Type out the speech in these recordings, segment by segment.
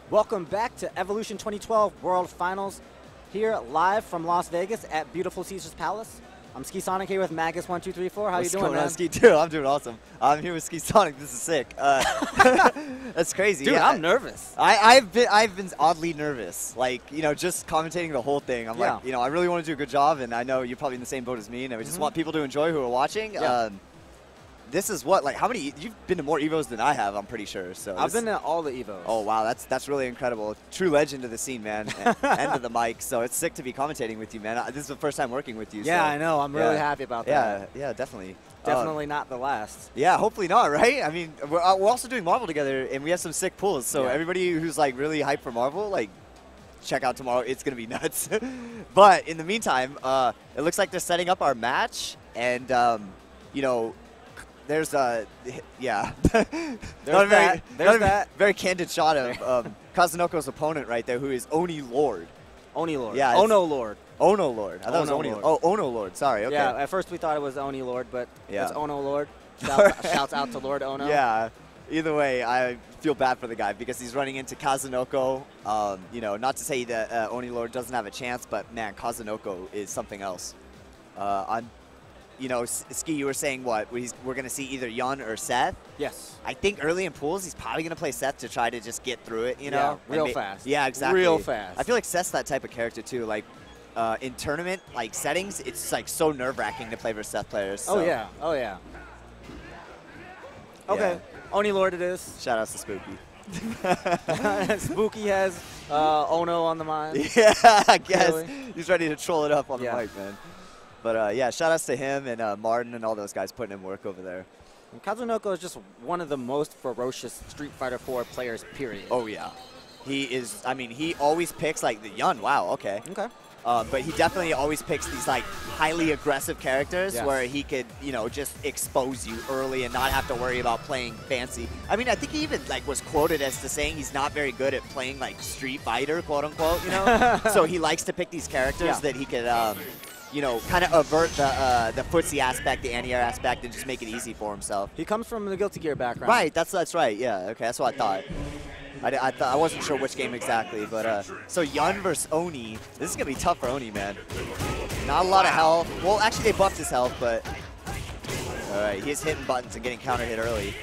Welcome back to Evolution 2012 World Finals, here live from Las Vegas at beautiful Caesars Palace. I'm Ski Sonic here with Magus1234. How you doing, man? Ski 2? I'm doing awesome. I'm here with Ski Sonic. This is sick. That's crazy. Dude, yeah, I'm nervous. I've been oddly nervous. Like, just commentating the whole thing. I'm like, I really want to do a good job, and I know you're probably in the same boat as me, and I just want people to enjoy who are watching. Yeah. This is what, like, how many? You've been to more Evos than I have, I'm pretty sure. So I've been to all the Evos. Oh wow, that's really incredible. True legend of the scene, man. End of the mic. So it's sick to be commentating with you, man. This is the first time working with you. Yeah, so. I know. I'm really happy about that. Yeah, definitely. Definitely not the last. Yeah, hopefully not, right? I mean, we're also doing Marvel together, and we have some sick pulls. So everybody who's like really hyped for Marvel, like, check out tomorrow. It's gonna be nuts. But in the meantime, it looks like they're setting up our match, and there's there's that very candid shot of Kazunoko's opponent right there, who is Oni Lord. Oni Lord. Yeah. Ono Lord. Ono Lord. I thought it was Oni Lord. Oh, Ono Lord. Sorry. Okay. Yeah. At first we thought it was Oni Lord, but it's Ono Lord. Shouts out to Lord Ono. Yeah. Either way, I feel bad for the guy because he's running into Kazunoko. Not to say that Oni Lord doesn't have a chance, but man, Kazunoko is something else. Ski, you were saying what? We're going to see either Yun or Seth? Yes. I think early in pools, he's probably going to play Seth to try to just get through it, Yeah, real fast. Yeah, exactly. Real fast. I feel like Seth's that type of character, too. Like, in tournament, like, settings, it's, like, so nerve-wracking to play versus Seth players. So. Oh, yeah. Oh, yeah. Okay. Oni Lord it is. Shout out to Spooky. Spooky has Ono on the mind. Yeah, I guess. Really? He's ready to troll it up on the mic, man. But, shout outs to him and Martin and all those guys putting in work over there. And Kazunoko is just one of the most ferocious Street Fighter 4 players, period. Oh, yeah. He is, I mean, he always picks, like, the Yun. Wow, okay. Okay. But he definitely always picks these, like, highly aggressive characters where he could, just expose you early and not have to worry about playing fancy. I mean, I think he even, like, was quoted as to saying he's not very good at playing, like, Street Fighter, quote-unquote, So he likes to pick these characters that he could, kind of avert the footsie aspect, the anti-air aspect, and just make it easy for himself. He comes from the Guilty Gear background. Right, that's right, yeah, okay, that's what I thought. I wasn't sure which game exactly, but so Yun versus Oni, this is going to be tough for Oni, man. Not a lot of health. Well, actually, they buffed his health, but all right, he's hitting buttons and getting counter hit early.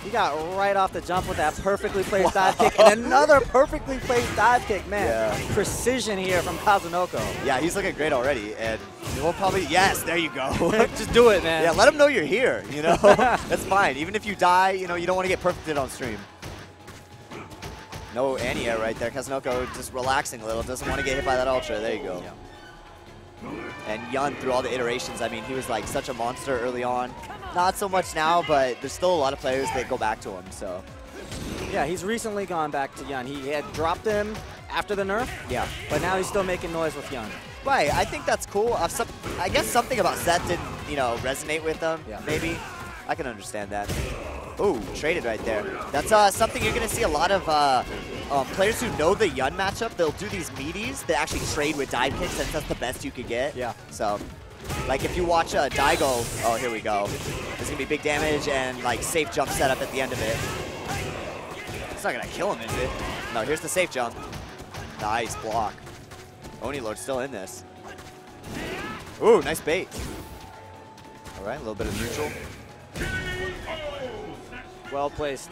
He got right off the jump with that perfectly placed dive kick and another perfectly placed dive kick, man. Yeah. Precision here from Kazunoko. Yeah, he's looking great already, and we'll probably, yes, there you go. Just do it, man. Yeah, let him know you're here, That's fine. Even if you die, you don't want to get perfected on stream. No anti-air right there. Kazunoko just relaxing a little. Doesn't want to get hit by that ultra. There you go. Yeah. And Yun, through all the iterations, I mean, he was like such a monster early on. Not so much now, but there's still a lot of players that go back to him. So. Yeah, he's recently gone back to Yun. He had dropped him after the nerf. Yeah. But now he's still making noise with Yun. Right. I think that's cool. I guess something about Seth didn't, resonate with him. Yeah. Maybe. I can understand that. Ooh, traded right there. That's something you're going to see a lot of players who know the Yun matchup. They'll do these meaties that actually trade with dive kicks since that's the best you could get. Yeah. So, like, if you watch Daigo, oh, here we go. There's going to be big damage and, like, safe jump setup at the end of it. It's not going to kill him, is it? No, here's the safe jump. Nice block. Oni Lord still in this. Ooh, nice bait. All right, a little bit of neutral. Well placed.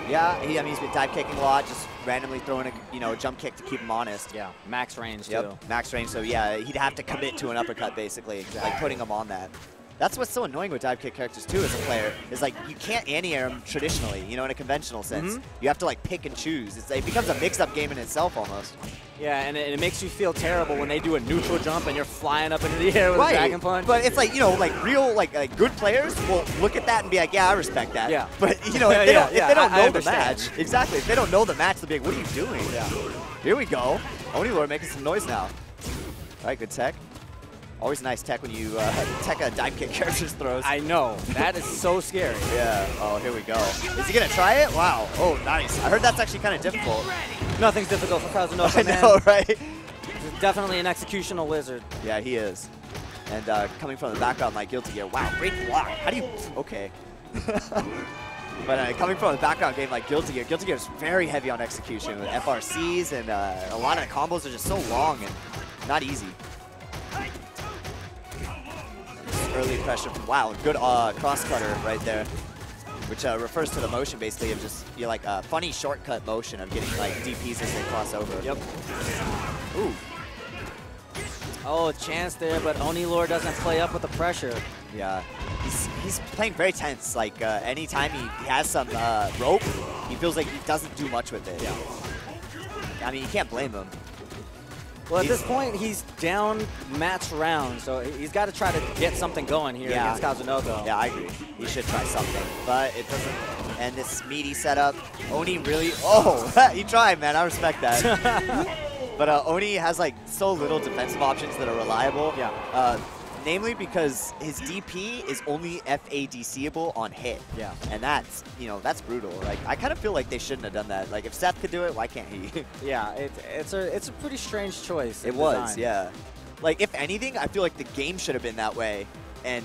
Yeah, he's been dive kicking a lot, just randomly throwing a jump kick to keep him honest. Yeah, max range too. Max range. So yeah, he'd have to commit to an uppercut basically, like putting him on that. That's what's so annoying with dive kick characters too as a player, is like you can't anti-air them traditionally, in a conventional sense. You have to like pick and choose. It becomes a mix-up game in itself almost. Yeah, and it makes you feel terrible when they do a neutral jump and you're flying up into the air with a dragon punch. But it's like, real like good players will look at that and be like, yeah, I respect that. Yeah. But if they don't know the match, exactly. If they don't know the match, they'll be like, what are you doing? Yeah. Here we go. Oni Lord making some noise now. All right, good tech. Always nice tech when you tech a dive kick character's throws. I know. That is so scary. Yeah. Oh, here we go. Is he going to try it? Wow. Oh, nice. I heard that's actually kind of difficult. Nothing's difficult for Kazunoko, man. I know, right? He's definitely an executional wizard. Yeah, he is. And coming from the background like Guilty Gear. Wow, great block. How do you... Okay. But coming from a background game like Guilty Gear is very heavy on execution with FRCs, and a lot of the combos are just so long and not easy. Early pressure from, wow, good cross cutter right there, which refers to the motion basically of just like a funny shortcut motion of getting like DPs as they cross over. Yep. Ooh. Oh, chance there, but Onilord doesn't play up with the pressure. Yeah, he's playing very tense. Like anytime he has some rope, he feels like he doesn't do much with it. Yeah. I mean, you can't blame him. Well, at this point, he's down match round, so he's got to try to get something going here against Kazunoko. Yeah, I agree. He should try something, but it doesn't. And this meaty setup, Oni really. Oh, he tried, man. I respect that. But Oni has like so little defensive options that are reliable. Yeah. Namely because his DP is only FADCable on hit. Yeah. And that's, that's brutal. Like, I kind of feel like they shouldn't have done that. Like, if Seth could do it, why can't he? Yeah, it's a pretty strange choice. It was, yeah. Like, if anything, I feel like the game should have been that way. And,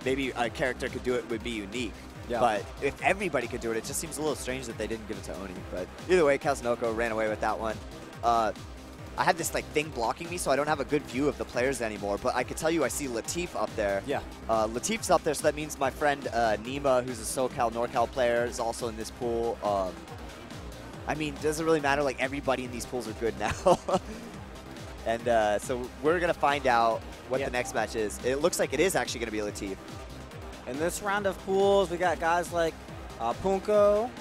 maybe a character could do it would be unique. Yeah. But if everybody could do it, it just seems a little strange that they didn't give it to Oni. But either way, Kazunoko ran away with that one. I have this like thing blocking me, so I don't have a good view of the players anymore. But I can tell you, I see Latif up there. Yeah. Latif's up there, so that means my friend Nima, who's a SoCal, NorCal player, is also in this pool. I mean, doesn't really matter. Like everybody in these pools are good now. And so we're gonna find out what the next match is. It looks like it is actually gonna be Latif. In this round of pools, we got guys like Punko.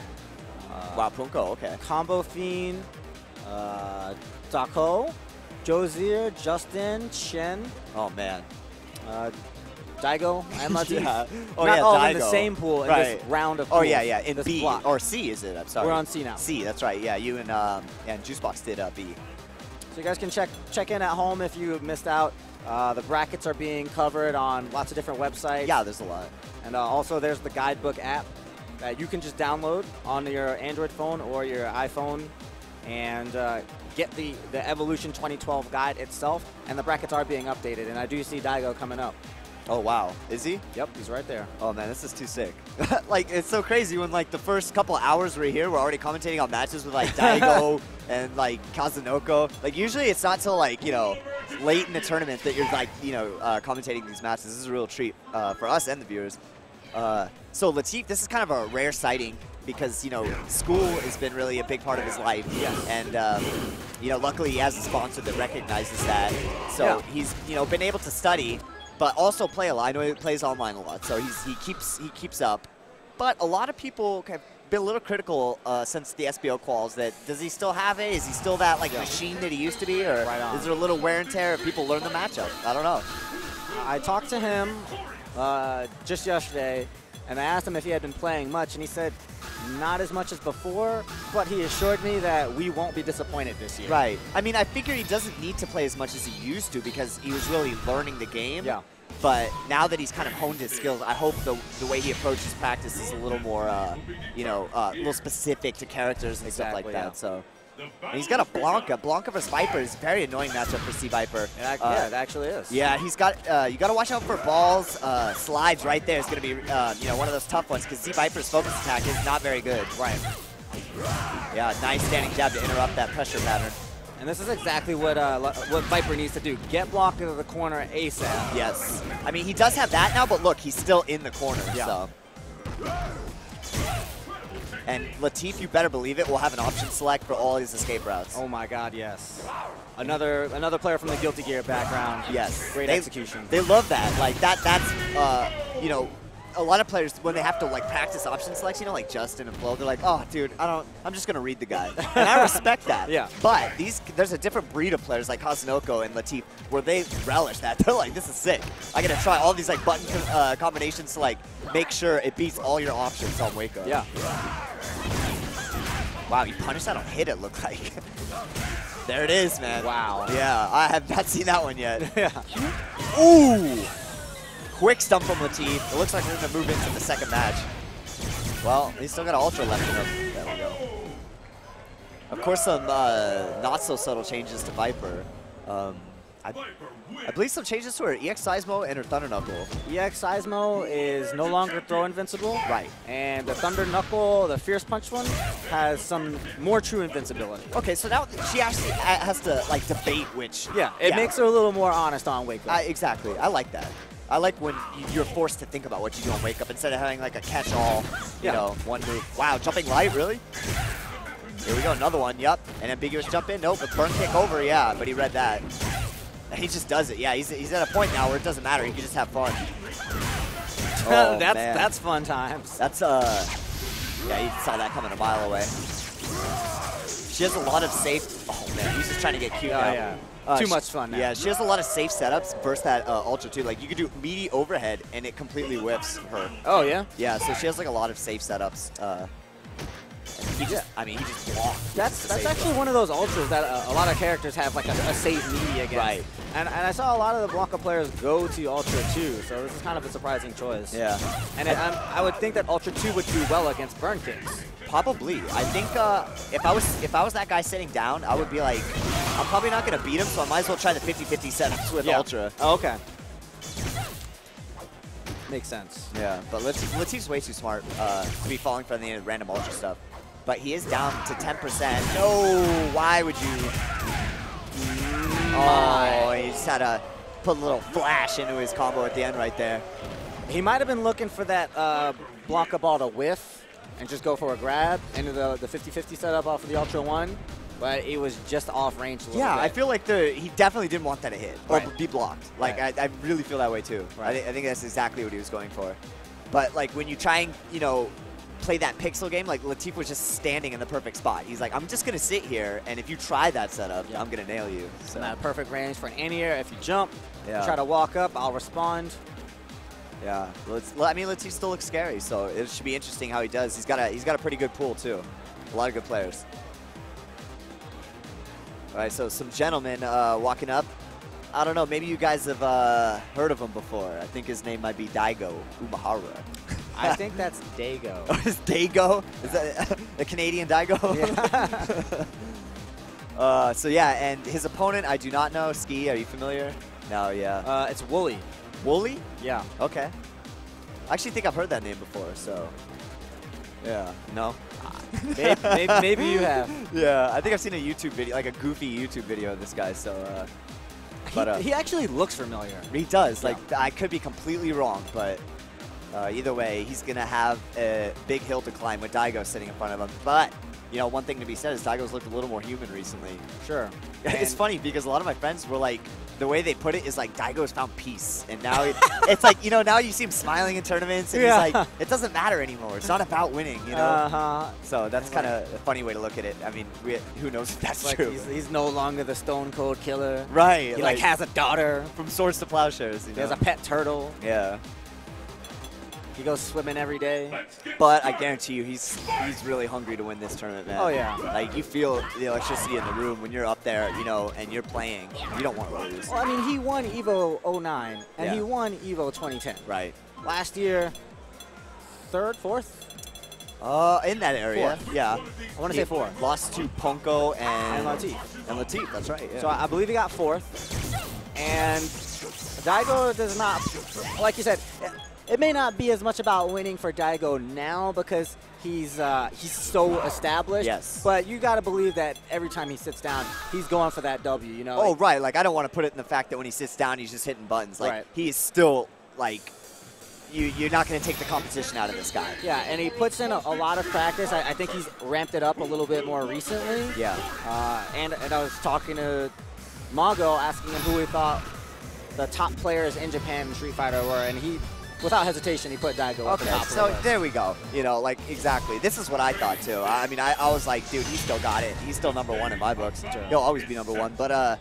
Wow, Punko, okay. Combo Fiend. Dako, Jozier, Justin, Shen. Oh man. Daigo, Amadi. Yeah. Oh Not yeah, all Daigo. in the same pool in this round of pools. Oh yeah, in this B block. or C is it? I'm sorry. We're on C now. C, that's right. Yeah, you and Juicebox did B. So you guys can check in at home if you missed out. The brackets are being covered on lots of different websites. Yeah, there's a lot. And also there's the guidebook app that you can just download on your Android phone or your iPhone and get the Evolution 2012 guide itself, and the brackets are being updated, and I do see Daigo coming up. Oh wow, is he? Yep, he's right there. Oh man, this is too sick. Like, it's so crazy when like the first couple hours we're here, we're already commentating on matches with like Daigo and like Kazunoko. Like usually it's not till like, late in the tournament that you're like, commentating these matches. This is a real treat for us and the viewers. So Latif, this is kind of a rare sighting because, school has been really a big part of his life. Yes. And, luckily he has a sponsor that recognizes that. So he's, been able to study, but also play a lot. I know he plays online a lot, so he keeps up. But a lot of people have been a little critical since the SBO quals that does he still have it? Is he still that like machine that he used to be? Or is there a little wear and tear if people learn the matchup? I don't know. I talked to him just yesterday, and I asked him if he had been playing much, and he said not as much as before, but he assured me that we won't be disappointed this year. Right. I mean, I figure he doesn't need to play as much as he used to because he was really learning the game. Yeah. But now that he's kind of honed his skills, I hope the way he approaches practice is a little more, a little specific to characters and stuff like that. Yeah. So. And he's got a Blanca. Blanca versus Viper is a very annoying matchup for C Viper. Yeah, it actually is. Yeah, he's got. You got to watch out for balls. Slides right there is going to be, one of those tough ones because C Viper's focus attack is not very good. Right. Yeah, nice standing jab to interrupt that pressure pattern. And this is exactly what Viper needs to do. Get blocked into the corner ASAP. Yes. I mean, he does have that now, but look, he's still in the corner. Yeah. So. And Latif, you better believe it, will have an option select for all his escape routes. Oh my God, yes. Another player from the Guilty Gear background. Yes. Great execution. They love that. Like that's a lot of players when they have to like practice option selection, like Justin and Flo, they're like, oh dude, I'm just gonna read the guy. And I respect that. Yeah. But there's a different breed of players like Kazunoko and Latif where they relish that. They're like, this is sick. I gotta try all these like button combinations to like make sure it beats all your options on Wake Up. Yeah. Wow, you punished that on hit, it looked like. There it is, man. Wow. Yeah, I have not seen that one yet. Yeah. Ooh! Quick stump from Latif. It looks like we're going to move into the second match. Well, he's still got an Ultra left in him. There we go. Of course, some not so subtle changes to Viper. I believe some changes to her EX Seismo and her Thunder Knuckle. EX Seismo is no longer throw invincible. Right. And the Thunder Knuckle, the Fierce Punch one, has some more true invincibility. Okay, so now she actually has to like debate which. Yeah, it makes her a little more honest on Wake Up. Exactly. I like that. I like when you're forced to think about what you do on Wake Up instead of having like a catch-all, you know, one move. Wow, jumping light, really? Here we go, another one, yup. An ambiguous jump in, nope, a burn kick over, yeah, but he read that. And he just does it, yeah, he's at a point now where it doesn't matter, he can just have fun. Oh, that's fun times. That's, yeah, you saw that coming a mile away. She has a lot of safe, oh man, he's just trying to get cute now. Yeah. Too much fun now. Yeah, she has a lot of safe setups versus that Ultra too. Like you could do meaty overhead and it completely whiffs her. Oh yeah? Yeah, so she has like a lot of safe setups. He just, I mean, he just blocked. That's actually one of those ultras that a lot of characters have like a safe meaty against. Right. And I saw a lot of the Blanca players go to Ultra 2, so this is kind of a surprising choice. Yeah. And I would think that Ultra 2 would do well against burn kicks. Probably. I think if I was that guy sitting down, I would be like, I'm probably not going to beat him, so I might as well try the 50-50 setups with Ultra. Oh, okay. Makes sense. Yeah, but Latif's way too smart to be falling for the random Ultra stuff. But he is down to 10%. No, why would you? Oh, he just had to put a little flash into his combo at the end right there. He might have been looking for that Blanca ball to whiff and just go for a grab into the 50-50 setup off of the Ultra 1, but it was just off range a little bit. I feel like he definitely didn't want that to hit or be blocked. Like, I really feel that way too. Right. I think that's exactly what he was going for. But like when you try and, you know, play that pixel game, like Latif was just standing in the perfect spot. He's like, I'm just going to sit here, and if you try that setup, I'm going to nail you. So. That perfect range for an anti-air. If you jump, you try to walk up, I'll respond. Yeah, I mean, Latif still looks scary, so it should be interesting how he does. He's got a pretty good pool, too. A lot of good players. All right, so some gentlemen walking up. I don't know, maybe you guys have heard of him before. I think his name might be Daigo Umehara. I think that's Dago. Oh, it's Dago? Is that the Canadian Daigo? Yeah. So yeah, and his opponent, I do not know. Ski, are you familiar? No, yeah. It's Wooly. Wooly? Yeah. Okay. I actually think I've heard that name before, so. Yeah. No? maybe you have. Yeah, I think I've seen a YouTube video, like a goofy YouTube video of this guy, so. But, he actually looks familiar. He does. Like, I could be completely wrong, but either way, he's going to have a big hill to climb with Daigo sitting in front of him. But, you know, one thing to be said is Daigo's looked a little more human recently. Sure. It's funny because a lot of my friends were like, the way they put it is like Daigo's found peace. And now it's like, you know, now you see him smiling in tournaments and he's like, it doesn't matter anymore. It's not about winning, you know? So that's kind of a funny way to look at it. I mean, who knows if that's true. He's no longer the Stone Cold Killer. Right. He like has a daughter. From Swords to Plowshares. You know? He has a pet turtle. Yeah. He goes swimming every day. But I guarantee you, he's really hungry to win this tournament, man. Oh, yeah. Like, you feel the electricity in the room when you're up there, you know, and you're playing. You don't want to lose. Well, I mean, he won Evo 09, and he won Evo 2010. Right. Last year, third, fourth? In that area, yeah. I want to say fourth. Lost to Ponko and Latif. And Latif, that's right. Yeah. So I believe he got fourth. And Daigo does not, like you said, it may not be as much about winning for Daigo now because he's so established. Yes. But you got to believe that every time he sits down, he's going for that W, you know? Oh, right. Like, I don't want to put it in the fact that when he sits down, he's just hitting buttons. Like, he is still, like, you're not going to take the competition out of this guy. Yeah, and he puts in a lot of practice. I think he's ramped it up a little bit more recently. Yeah. And I was talking to Mago, asking him who he thought the top players in Japan in Street Fighter were, and he, without hesitation, he put Daigo at the top. So there we go. You know, like, exactly. This is what I thought, too. I mean, I was like, dude, he still got it. He's still #1 in my books. Sure. He'll always be #1. But,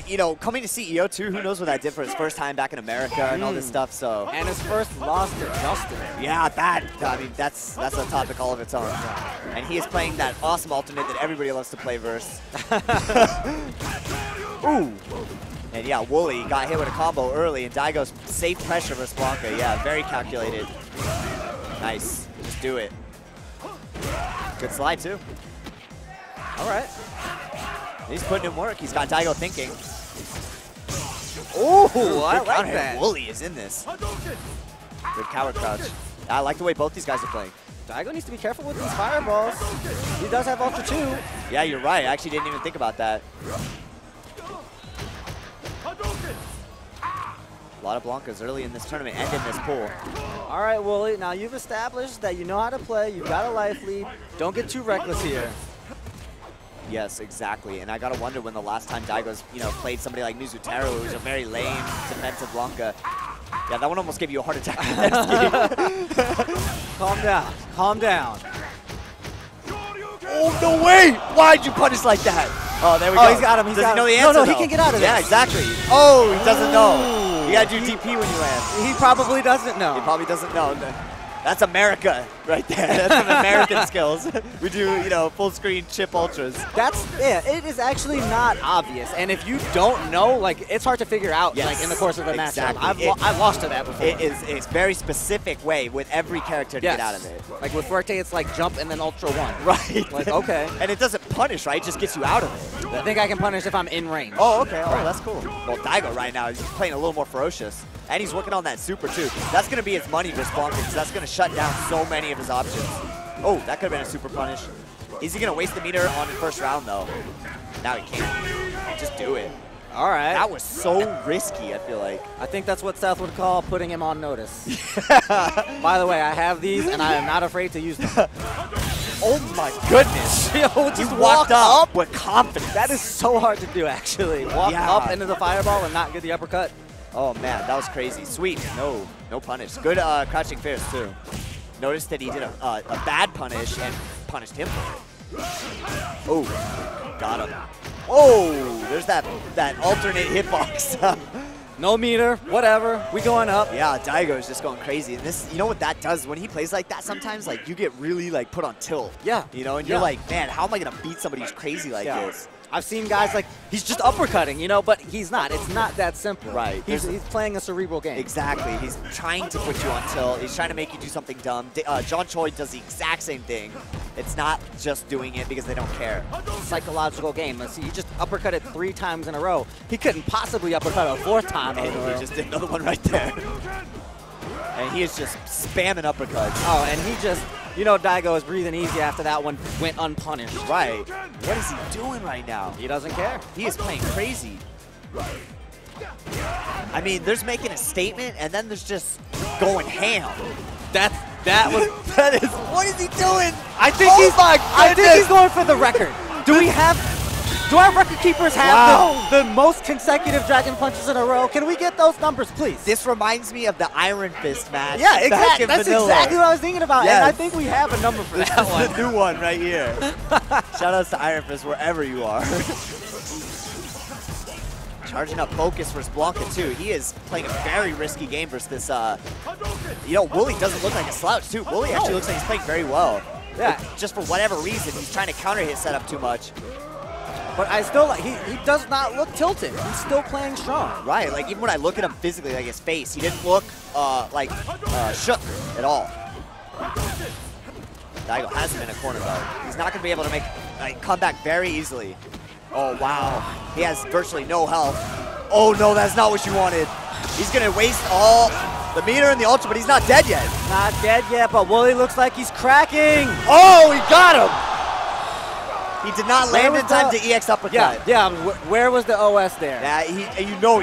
you know, coming to CEO, too, who knows what that did for his first time back in America and all this stuff, so. And his first loss to Justin. Yeah, that, I mean, that's a topic all of its own. And he is playing that awesome alternate that everybody loves to play versus. Ooh. And yeah, Wooly got hit with a combo early, and Daigo's safe pressure versus Blanca. Yeah, very calculated. Nice. Just do it. Good slide, too. All right. He's putting in work. He's got Daigo thinking. Ooh, I like that. Wooly is in this. Good coward crouch. I like the way both these guys are playing. Daigo needs to be careful with these fireballs. He does have Ultra 2. Yeah, you're right. I actually didn't even think about that. A lot of Blancas early in this tournament and in this pool. All right, Wooly. Now you've established that you know how to play. You've got a life lead. Don't get too reckless here. Yes, exactly. And I gotta wonder when the last time Daigo's, played somebody like Mizuteru, who's a very lame defensive Blanca. Yeah, that one almost gave you a heart attack. Calm down. Calm down. Oh, no way! Why'd you punish like that? Oh, there we go. Oh, he's got him. Does he know the answer? No, he can get out of this. Yeah, exactly. Oh, he doesn't know. You gotta do DP when you land. He probably doesn't know. He probably doesn't know. That's America right there. That's some American skills. We do, full screen chip ultras. It is actually not obvious. And if you don't know, like, it's hard to figure out, like, in the course of a match. I've lost to that before. It's very specific way with every character to get out of it. Like with Fuerte, it's like jump and then Ultra 1. Right. Like, okay. And it doesn't punish, right? It just gets you out of it. I think I can punish if I'm in range. Oh, okay. Oh, that's cool. Well, Daigo right now is playing a little more ferocious. And he's working on that super, too. That's going to be his money versus Blanca, because that's going to shut down so many of his options. Oh, that could have been a super punish. Is he going to waste the meter on the first round, though? Now he can't. Just do it. All right. That was so risky, I feel like. I think that's what Seth would call putting him on notice. By the way, I have these, and I am not afraid to use them. Oh, my goodness. Just walked up with confidence. That is so hard to do, actually. Walk up into the fireball and not get the uppercut. Oh, man, that was crazy. Sweet. No punish. Good crouching fierce, too. Notice that he did a bad punish and punished him for it. Oh, got him. Oh, there's that alternate hitbox. No meter, whatever. We going up. Yeah, Daigo is just going crazy. And this, you know what that does? When he plays like that, sometimes like you get really like put on tilt. Yeah. And you're like, man, how am I gonna beat somebody who's crazy like this? I've seen guys like, he's just uppercutting, but he's not. It's not that simple. Right. He's playing a cerebral game. Exactly. He's trying to put you on tilt. He's trying to make you do something dumb. John Choi does the exact same thing. It's not just doing it because they don't care. Psychological game. Let's see, he just uppercutted 3 times in a row. He couldn't possibly uppercut a 4th time. And he just did another one right there. And he is just spamming uppercuts. Oh, and he just, Daigo is breathing easy after that one went unpunished. Right. What is he doing right now? He doesn't care. He is playing crazy. I mean, there's making a statement, and then there's just going ham. What is he doing? I think he's going for the record. Do our record keepers have the most consecutive Dragon Punches in a row? Can we get those numbers, please? This reminds me of the Iron Fist match. Yeah, exactly. That's Vanilla. exactly what I was thinking about. Yes. And I think we have a number for that one. This is the new one right here. Shout outs to Iron Fist wherever you are. Charging up focus versus Blanca, too. He is playing a very risky game versus this. Wooly doesn't look like a slouch, too. Wooly actually looks like he's playing very well. Yeah. But just for whatever reason, he's trying to counter his setup too much. But I still like, he does not look tilted. He's still playing strong. Right, like even when I look at him physically, like his face, he didn't look shook at all. Daigo has him in a corner though. He's not going to be able to come back very easily. Oh wow, he has virtually no health. Oh no, that's not what you wanted. He's going to waste all the meter and the ultra, but he's not dead yet. Not dead yet, but Wooly looks like he's cracking. Oh, he got him. He did not land in time to EX uppercut. Yeah. Where was the OS there? He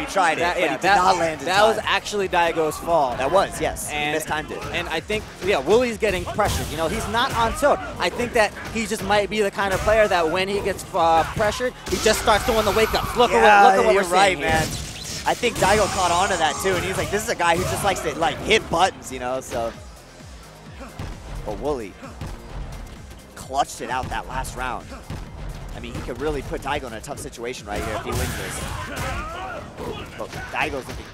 tried it, but he did not land in time. That was actually Daigo's fault. That was, yes. And he mistimed it. And I think, Wooly's getting pressured. He's not on tilt. I think that he just might be the kind of player that when he gets pressured, he just starts doing the wake-up. Look at what we're seeing here. Man. I think Daigo caught on to that, too, and he's like, this is a guy who just likes to, hit buttons, so. But Wooly clutched it out that last round. I mean, he could really put Daigo in a tough situation right here if he wins this. But Daigo's looking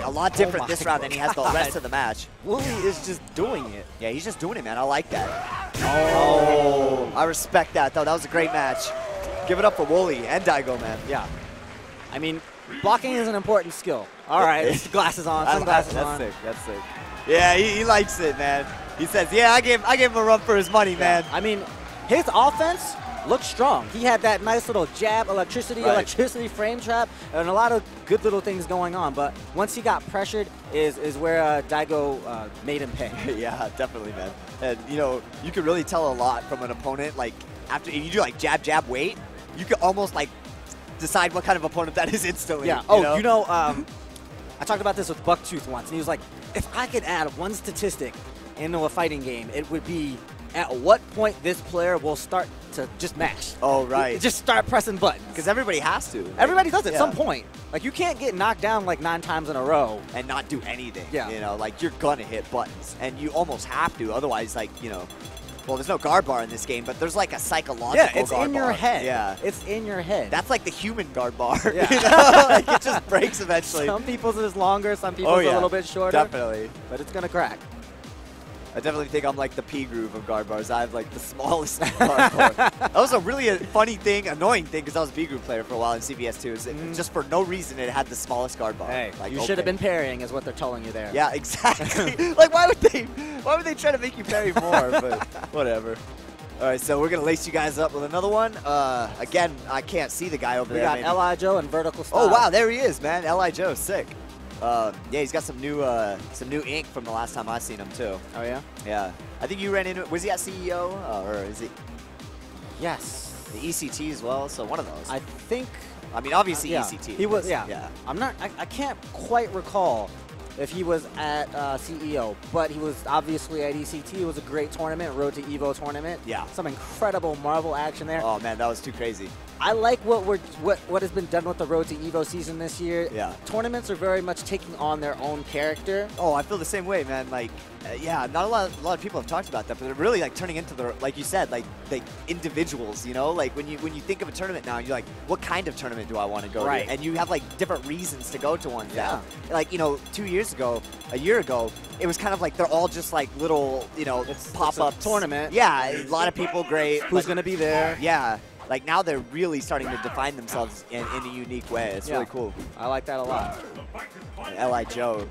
a lot different this round than he has the rest of the match. Wooly is just doing it. Yeah, he's just doing it, man. I like that. Oh, I respect that, though. That was a great match. Give it up for Wooly and Daigo, man. Yeah. I mean, blocking is an important skill. All right, glasses on, sunglasses on. That's sick. Yeah, he likes it, man. He says, yeah, I gave him a run for his money, man. I mean, his offense looked strong. He had that nice little jab, electricity frame trap, and a lot of good little things going on. But once he got pressured is where Daigo made him pay. Yeah, definitely, man. And, you know, you can really tell a lot from an opponent. Like, after you do, like, jab, jab, wait, you can almost, like, decide what kind of opponent that is instantly. Yeah. You know, I talked about this with Bucktooth once, and he was like, if I could add one statistic into a fighting game, it would be at what point this player will start to just mash. Oh, right. Just start pressing buttons. Because everybody has to. Everybody does it at some point. Like, you can't get knocked down like 9 times in a row. And not do anything. Yeah. You know, like, you're going to hit buttons. And you almost have to. Otherwise, like, you know, well, there's no guard bar in this game, but there's like a psychological guard bar. Yeah, it's in your head. Yeah. It's in your head. That's like the human guard bar. Yeah. You know? Like, it just breaks eventually. Some people's is longer, some people's a little bit shorter. Definitely. But it's going to crack. I definitely think I'm like the P groove of guard bars. I have like the smallest guard bar. That was a really funny thing, annoying thing, because I was a P groove player for a while in CBS too. Just for no reason, it had the smallest guard bar. Hey, like, you should have been parrying, is what they're telling you there. Yeah, exactly. Like, why would they try to make you parry more? But whatever. All right, so we're gonna lace you guys up with another one. Again, I can't see the guy over there. We got L.I. Joe and Vertical Style. Oh wow, there he is, man. L.I. Joe, sick. Yeah, he's got some new ink from the last time I seen him too. Oh yeah? Yeah. I think you ran into it. Was he at CEO or is he? Yes. The ECT as well. So one of those. I think. I mean, obviously yeah. ECT. He was. Yeah. Yeah. I'm not. I can't quite recall if he was at CEO, but he was obviously at ECT. It was a great tournament, Road to Evo tournament. Yeah. Some incredible Marvel action there. Oh man, that was too crazy. I like what has been done with the Road to Evo season this year. Yeah. Tournaments are very much taking on their own character. Oh, I feel the same way, man. Like, yeah, not a lot of people have talked about that, but they're really like turning into the, like you said, like individuals. You know, like when you think of a tournament now, you're like, what kind of tournament do I want to go to? And you have like different reasons to go to one. Yeah. Like, you know, a year ago, it was kind of like they're all just like little, you know, pop-up tournament. Yeah, a lot of people, great. Who's gonna be there? Yeah. Like, now they're really starting to define themselves in a unique way. It's really cool. I like that a lot. And L.I. Joe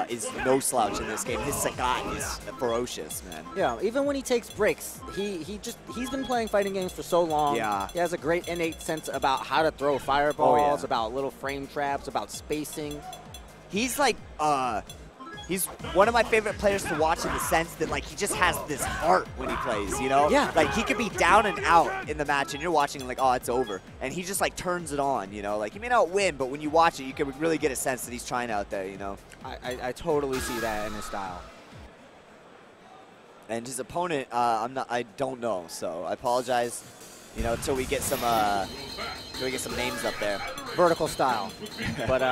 is no slouch in this game. His Sagat is ferocious, man. Yeah, even when he takes breaks, he's been playing fighting games for so long. Yeah. He has a great innate sense about how to throw fireballs, about little frame traps, about spacing. He's like, he's one of my favorite players to watch in the sense that, like, he just has this heart when he plays, you know? Yeah. Like, he could be down and out in the match, and you're watching, like, oh, it's over. And he just, like, turns it on, you know? Like, he may not win, but when you watch it, you can really get a sense that he's trying out there, you know? I totally see that in his style. And his opponent, I don't know, so I apologize, you know, until we get some names up there. Vertical Style. But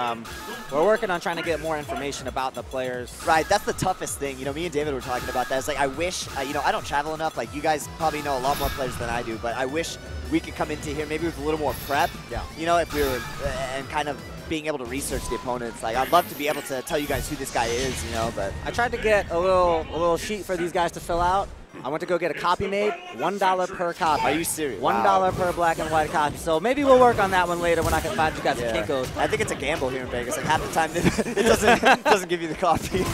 we're working on trying to get more information about the players. Right, that's the toughest thing. You know, me and David were talking about that. It's like, I wish, you know, I don't travel enough. Like, you guys probably know a lot more players than I do, but I wish we could come into here maybe with a little more prep. Yeah. You know, if we were, and kind of being able to research the opponents. Like, I'd love to be able to tell you guys who this guy is, you know, but. I tried to get a little sheet for these guys to fill out. I went to go get a copy made, $1 per copy. Are you serious? $1 per black and white copy. So maybe we'll work on that one later when I can find you guys at Kinko's. I think it's a gamble here in Vegas. Like, half the time it doesn't give you the copy.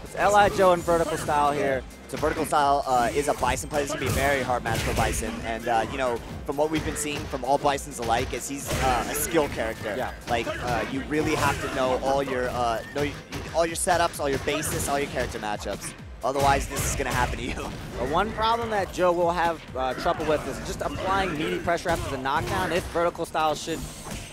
It's L.I. Joe and Vertical Style here. So Vertical Style is a Bison player. It's going to be a very hard match for Bison. And, you know, from what we've been seeing from all Bisons alike is he's a skill character. Yeah. Like, you really have to know all your setups, all your bases, all your character matchups. Otherwise, this is going to happen to you. The one problem that Joe will have trouble with is just applying meaty pressure after the knockdown if Vertical Style should,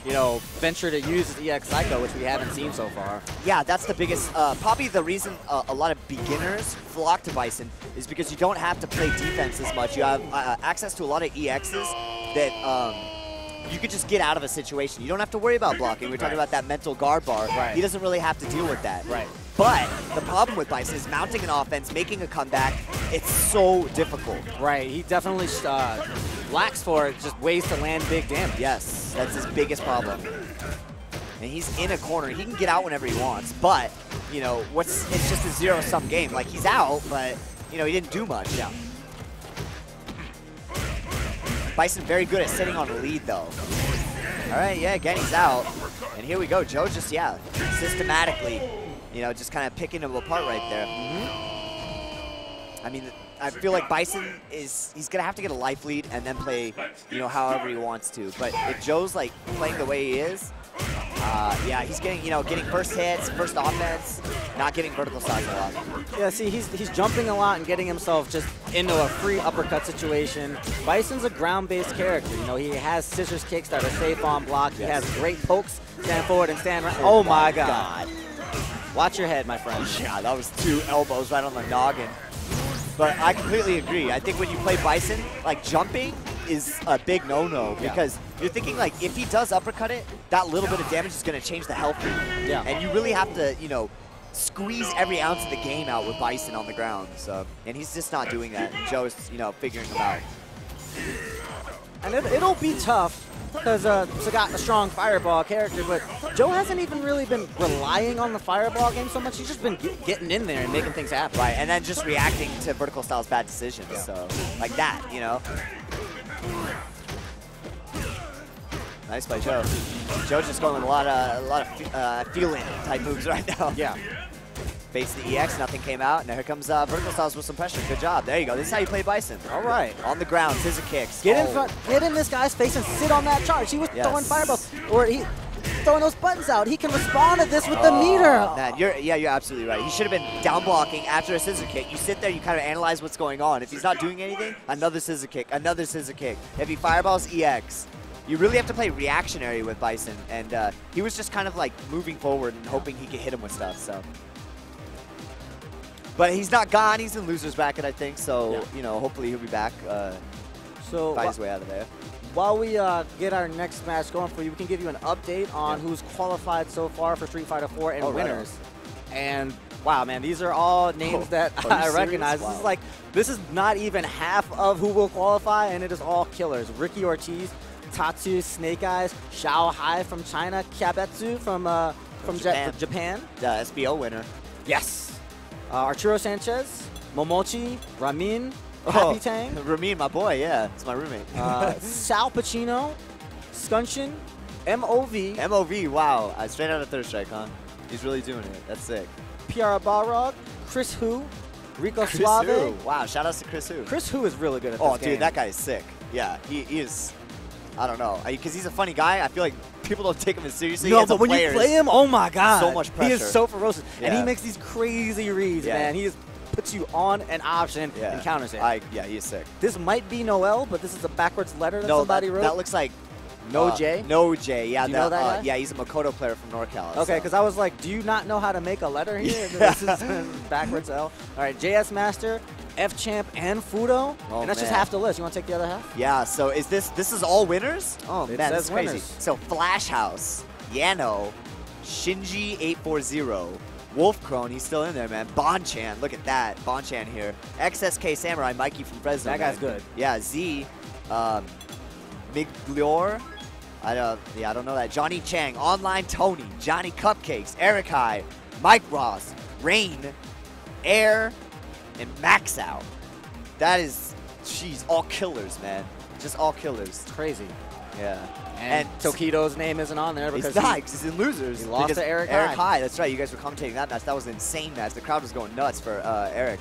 you know, venture to use his EX Psycho, which we haven't seen so far. Yeah, that's the biggest, probably the reason a lot of beginners flock to Bison is because you don't have to play defense as much. You have access to a lot of EXs that you could just get out of a situation. You don't have to worry about blocking. We're talking about that mental guard bar. Right. He doesn't really have to deal with that. Right. But the problem with Bison is mounting an offense, making a comeback, it's so difficult. Right, he definitely lacks for just ways to land big damage. Yes, that's his biggest problem. And he's in a corner. He can get out whenever he wants, but, you know, it's just a zero-sum game. Like, he's out, but, you know, he didn't do much. Yeah. Bison very good at sitting on the lead, though. All right, yeah, again, he's out. And here we go. Joe just, yeah, systematically, you know, just kind of picking him apart right there. I mean, I feel like Bison he's going to have to get a life lead and then play, you know, however he wants to. But if Joe's like playing the way he is, yeah, he's getting, you know, getting first hits, first offense, not getting vertical size a lot. Yeah, see, he's jumping a lot and getting himself just into a free uppercut situation. Bison's a ground-based character. You know, he has scissors kicks that are safe on block. He has great pokes, stand forward and stand right. Oh my God. Watch your head, my friend. Yeah, that was 2 elbows right on the noggin. But I completely agree. I think when you play Bison, like jumping is a big no-no because you're thinking like if he does uppercut it, that little bit of damage is going to change the health rate. Yeah. And you really have to, you know, squeeze every ounce of the game out with Bison on the ground. So, and he's just not doing that. Joe's, you know, figuring him out. And it'll be tough because Sagat a strong fireball character, but Joe hasn't even really been relying on the fireball game so much. He's just been getting in there and making things happen. Right, and then just reacting to Vertical Style's bad decisions. Yeah. So, like that, you know. Nice by Joe. Joe's just going with a lot of feeling type moves right now. Yeah. Face the EX, nothing came out, and here comes Vertical Styles with some pressure. Good job. There you go. This is how you play Bison. All right. On the ground, scissor kicks. Get in front, get in this guy's face and sit on that charge. He was throwing fireballs, or he throwing those buttons out. He can respond to this with the meter. Man, you're absolutely right. He should have been down blocking after a scissor kick. You sit there, you kind of analyze what's going on. If he's not doing anything, another scissor kick, another scissor kick. If he fireballs, EX. You really have to play reactionary with Bison, and he was just kind of like moving forward and hoping he could hit him with stuff. So, but he's not gone. He's in losers bracket, I think. So you know, hopefully he'll be back. Find his way out of there. While we get our next match going for you, we can give you an update on who's qualified so far for Street Fighter 4 and winners. And wow, man, these are all names that I recognize. Wow. This is not even half of who will qualify, and it is all killers. Ricky Ortiz, Tatsu, Snake Eyes, Xiao Hai from China, Kyabetsu from Japan. The SBO winner. Yes. Arturo Sanchez, Momochi, Ramin, Happy Tang. Ramin, my boy, yeah. It's my roommate. Sal Pacino, Scunchin, MOV. MOV, wow. Straight out of Third Strike, huh? He's really doing it. That's sick. Piara Balrog, Chris Hu, Rico Suave. Wow, shout outs to Chris Hu. Chris Hu is really good at this game. Oh, dude, that guy is sick. Yeah, he is. I don't know. Because he's a funny guy. I feel like people don't take him as seriously. No, but when you play him, oh my God. So much pressure. He is so ferocious. Yeah. And he makes these crazy reads, man. He just puts you on an option and counters it. Yeah, he is sick. This might be Noel, but this is a backwards letter that somebody wrote. That looks like No J? No J, yeah. Do you know that guy? Yeah, he's a Makoto player from NorCal. Okay, because I was like, do you not know how to make a letter here? This is backwards L. All right, JS Master, F Champ, and Fudo. And that's just half the list. You want to take the other half? Yeah, so is this is all winners? Oh, man, that's crazy. Winners. So Flash House, Yano, Shinji840, Wolfcrone, he's still in there, man. Bonchan, look at that. Bonchan here. XSK Samurai, Mikey from Fresno. That guy's good. Yeah, Z, Miglior. I don't know that. Johnny Chang, Online Tony, Johnny Cupcakes, Eric High, Mike Ross, Rain, Air, and Max Out. That is, jeez, all killers, man. Just all killers. It's crazy. Yeah. And Tokido's name isn't on there because he's in losers. He lost to Eric High. That's right. You guys were commentating that match. That was an insane match. The crowd was going nuts for Eric.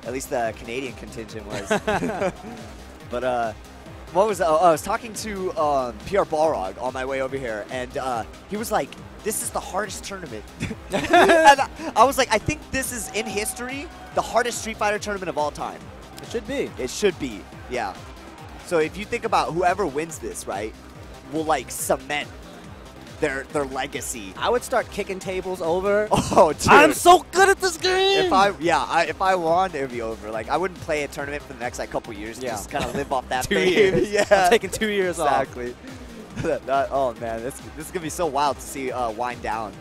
At least the Canadian contingent was. But what was I was talking to PR Balrog on my way over here, and he was like, "This is the hardest tournament." And I was like, "I think this is in history the hardest Street Fighter tournament of all time." It should be. It should be. Yeah. So if you think about whoever wins this, right, will like cement their legacy. I would start kicking tables over. Oh, dude. I'm so good at this game. If I won, it would be over. Like I wouldn't play a tournament for the next like couple years. Yeah. Just kind of live off that. 2 years. Yeah. I'm taking 2 years exactly. Off. Oh man, this is gonna be so wild to see wind down,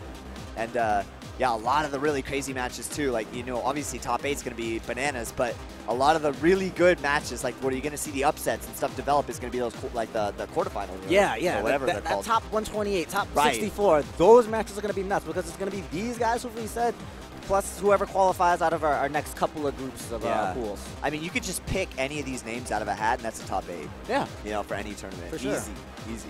and yeah, a lot of the really crazy matches too. Like, you know, obviously top 8 is going to be bananas, but a lot of the really good matches, like where you're going to see the upsets and stuff develop, is going to be those like the quarterfinals. Yeah, yeah. Whatever they're that called. Top 128, top 64. Those matches are going to be nuts because it's going to be these guys who we said, plus whoever qualifies out of our next couple of groups of pools. I mean, you could just pick any of these names out of a hat, and that's a top 8. Yeah. You know, for any tournament. For sure. Easy.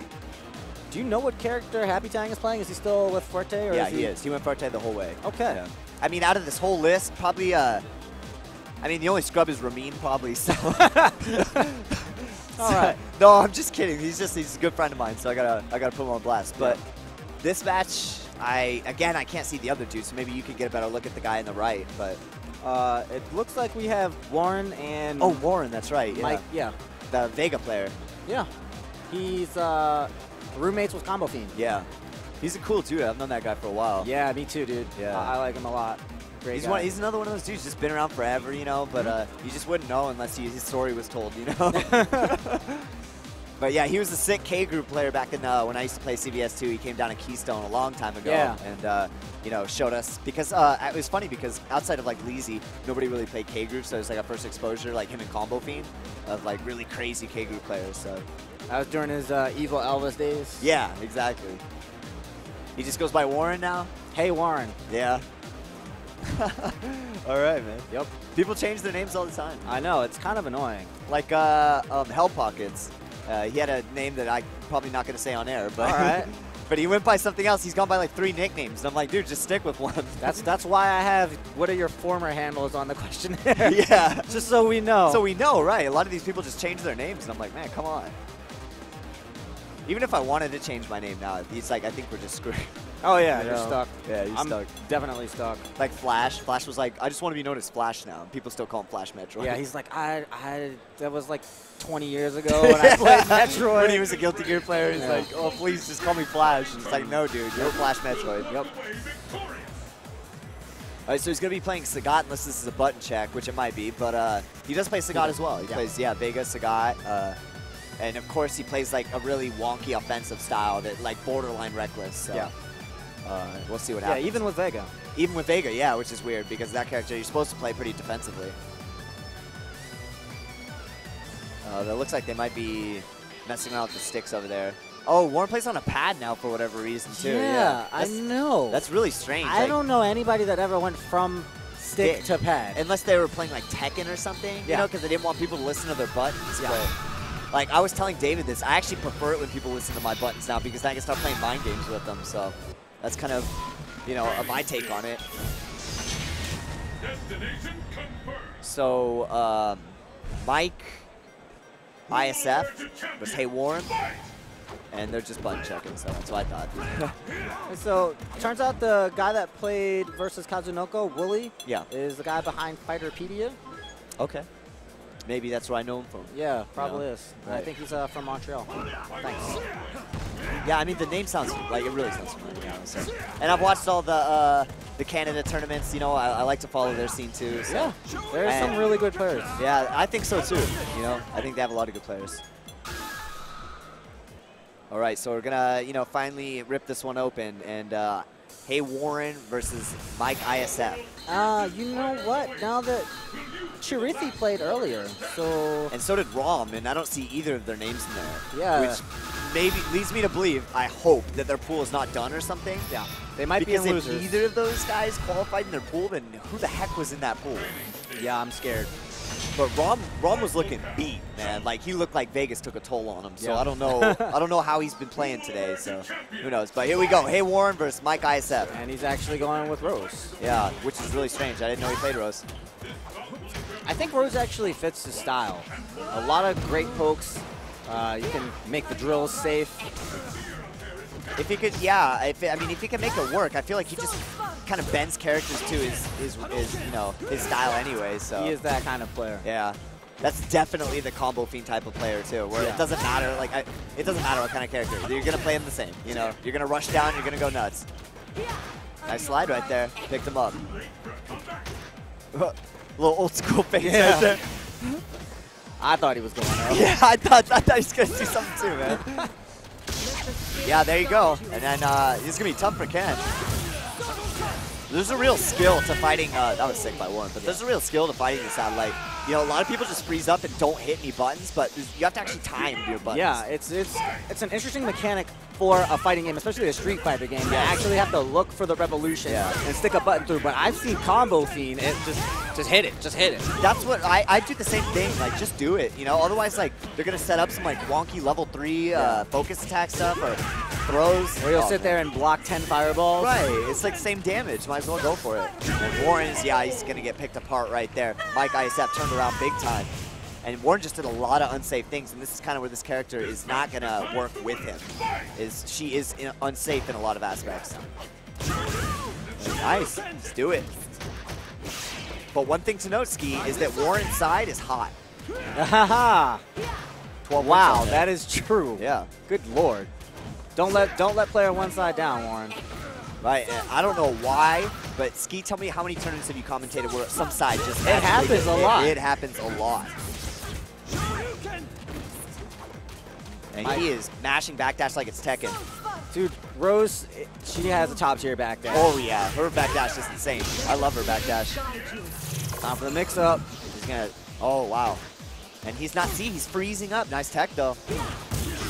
Do you know what character Happy Tang is playing? Is he still with Forte? Or yeah, he is. He went Forte the whole way. Okay. Yeah. I mean, out of this whole list, probably I mean, the only scrub is Ramin probably, so. All right. No, I'm just kidding. He's a good friend of mine, so I gotta put him on blast. But this match, I can't see the other two, so maybe you could get a better look at the guy on the right. But it looks like we have Warren and Warren, that's right. Yeah. Mike. Yeah. The Vega player. Yeah. He's roommates with Combo Fiend. Yeah. He's a cool dude. I've known that guy for a while. Yeah, me too, dude. Yeah. I like him a lot. Great guy. He's another one of those dudes just been around forever, you know, but you just wouldn't know unless his story was told, you know. But yeah, he was a sick K group player back in when I used to play CVS2. He came down to Keystone a long time ago, and you know, showed us because it was funny because outside of like Leezy, nobody really played K group, so it was like our first exposure, like him and Combo Fiend, of like really crazy K group players. So that was during his Evil Elvis days. Yeah, exactly. He just goes by Warren now. Hey Warren. Yeah. All right, man. Yep. People change their names all the time. I know, it's kind of annoying. Like Hell Pockets. He had a name that I'm probably not going to say on air, but all right. But he went by something else. He's gone by like 3 nicknames. And I'm like, dude, just stick with one. That's why I have what are your former handles on the questionnaire. Yeah. Just so we know. So we know, right? A lot of these people just change their names, and I'm like, man, come on. Even if I wanted to change my name now, he's like, I think we're just screwed. Oh yeah, You you're know? stuck. Yeah, you're I'm stuck. definitely stuck. Like Flash. Flash was like, I just want to be known as Flash now. And people still call him Flash Metroid. Yeah, he's like, that was like 20 years ago when I played Metroid. When he was a Guilty Gear player, he's like, oh, please just call me Flash. And it's like, no, dude, you're Flash Metroid. Yep. All right, so he's going to be playing Sagat unless this is a button check, which it might be. But he does play Sagat as well. He plays, Vega, Sagat. And, of course, he plays, like, a really wonky offensive style that, like, borderline reckless. So, yeah. We'll see what happens. Yeah, even with Vega. Even with Vega, yeah, which is weird because that character, you're supposed to play pretty defensively. That looks like they might be messing around with the sticks over there. Oh, Warren plays on a pad now for whatever reason, too. Yeah, I know. That's really strange. I don't know anybody that ever went from stick to pad. Unless they were playing, like, Tekken or something, you know, because they didn't want people to listen to their buttons. Yeah. But, like, I was telling David this. I actually prefer it when people listen to my buttons now because I can start playing mind games with them, so that's kind of, you know, my take on it. So, Mike, ISF was Hey Warren, and they're just button checking, so that's what I thought. So, turns out the guy that played versus Kazunoko, Wooly, is the guy behind Fighterpedia. Okay. Maybe that's where I know him from. Yeah, probably is. Right. I think he's from Montreal. Thanks. Yeah, I mean, the name sounds, like, it really sounds familiar, honestly. And I've watched all the Canada tournaments, you know, I like to follow their scene, too. So. Yeah, there's some really good players. Yeah, I think so, too, you know. I think they have a lot of good players. All right, so we're going to, you know, finally rip this one open. And Hey Warren versus Mike ISF. You know what? Now that Chirithi played earlier, so... And so did Rom, and I don't see either of their names in there. Yeah. Which maybe leads me to believe, I hope, that their pool is not done or something. Yeah. They might be in losers. Because if either of those guys qualified in their pool, then who the heck was in that pool? Yeah, I'm scared. But Rom was looking beat, man. Like, he looked like Vegas took a toll on him. So I don't know. I don't know how he's been playing today. So who knows? But here we go. Hey Warren versus Mike ISF. And he's actually going with Rose. Yeah, which is really strange. I didn't know he played Rose. I think Rose actually fits his style. A lot of great pokes. You can make the drills safe. If he could, yeah. I mean, if he can make it work, I feel like he just kind of bends characters to his you know, his style anyway. So he is that kind of player. Yeah, that's definitely the Combo Fiend type of player too, where it doesn't matter. Like, it doesn't matter what kind of character. You're gonna play him the same. You know, you're gonna rush down. You're gonna go nuts. Nice slide right there. Picked him up. Little old school face right there. I thought he was going up. Yeah, I thought he was gonna do something too, man. Yeah, there you go. And then this is going to be tough for Ken. There's a real skill to fighting. That was sick by Warren, but there's a real skill to fighting this satellite. You know, a lot of people just freeze up and don't hit any buttons, but you have to actually time your buttons. Yeah, it's an interesting mechanic for a fighting game, especially a Street Fighter game. You actually have to look for the revolution and stick a button through. But I've seen Combo Fiend, it just Just hit it. Just hit it. That's what I do the same thing. Like, just do it. You know, otherwise, like, they're gonna set up some like wonky level 3 focus attack stuff or throws. Or you'll sit there and block 10 fireballs. Right. It's like same damage. Might as well go for it. And Warren's, yeah, he's gonna get picked apart right there. Mike ISF turned around big time. And Warren just did a lot of unsafe things, and this is kind of where this character is not gonna work with him. She is unsafe in a lot of aspects. Nice. Let's do it. But one thing to note, Ski, is that Warren's side is hot. Haha. 12 wow, that is true. Yeah. Good lord. Don't let player one side down, Warren. Right. I don't know why, but Ski, tell me how many tournaments have you commentated where some side just it happens a lot. It happens a lot. And he is mashing backdash like it's Tekken. Dude, Rose, she has a top tier backdash. Oh yeah, her backdash is insane. I love her backdash. Time for the mix up. He's gonna, oh wow. And he's not, see, he's freezing up. Nice tech though.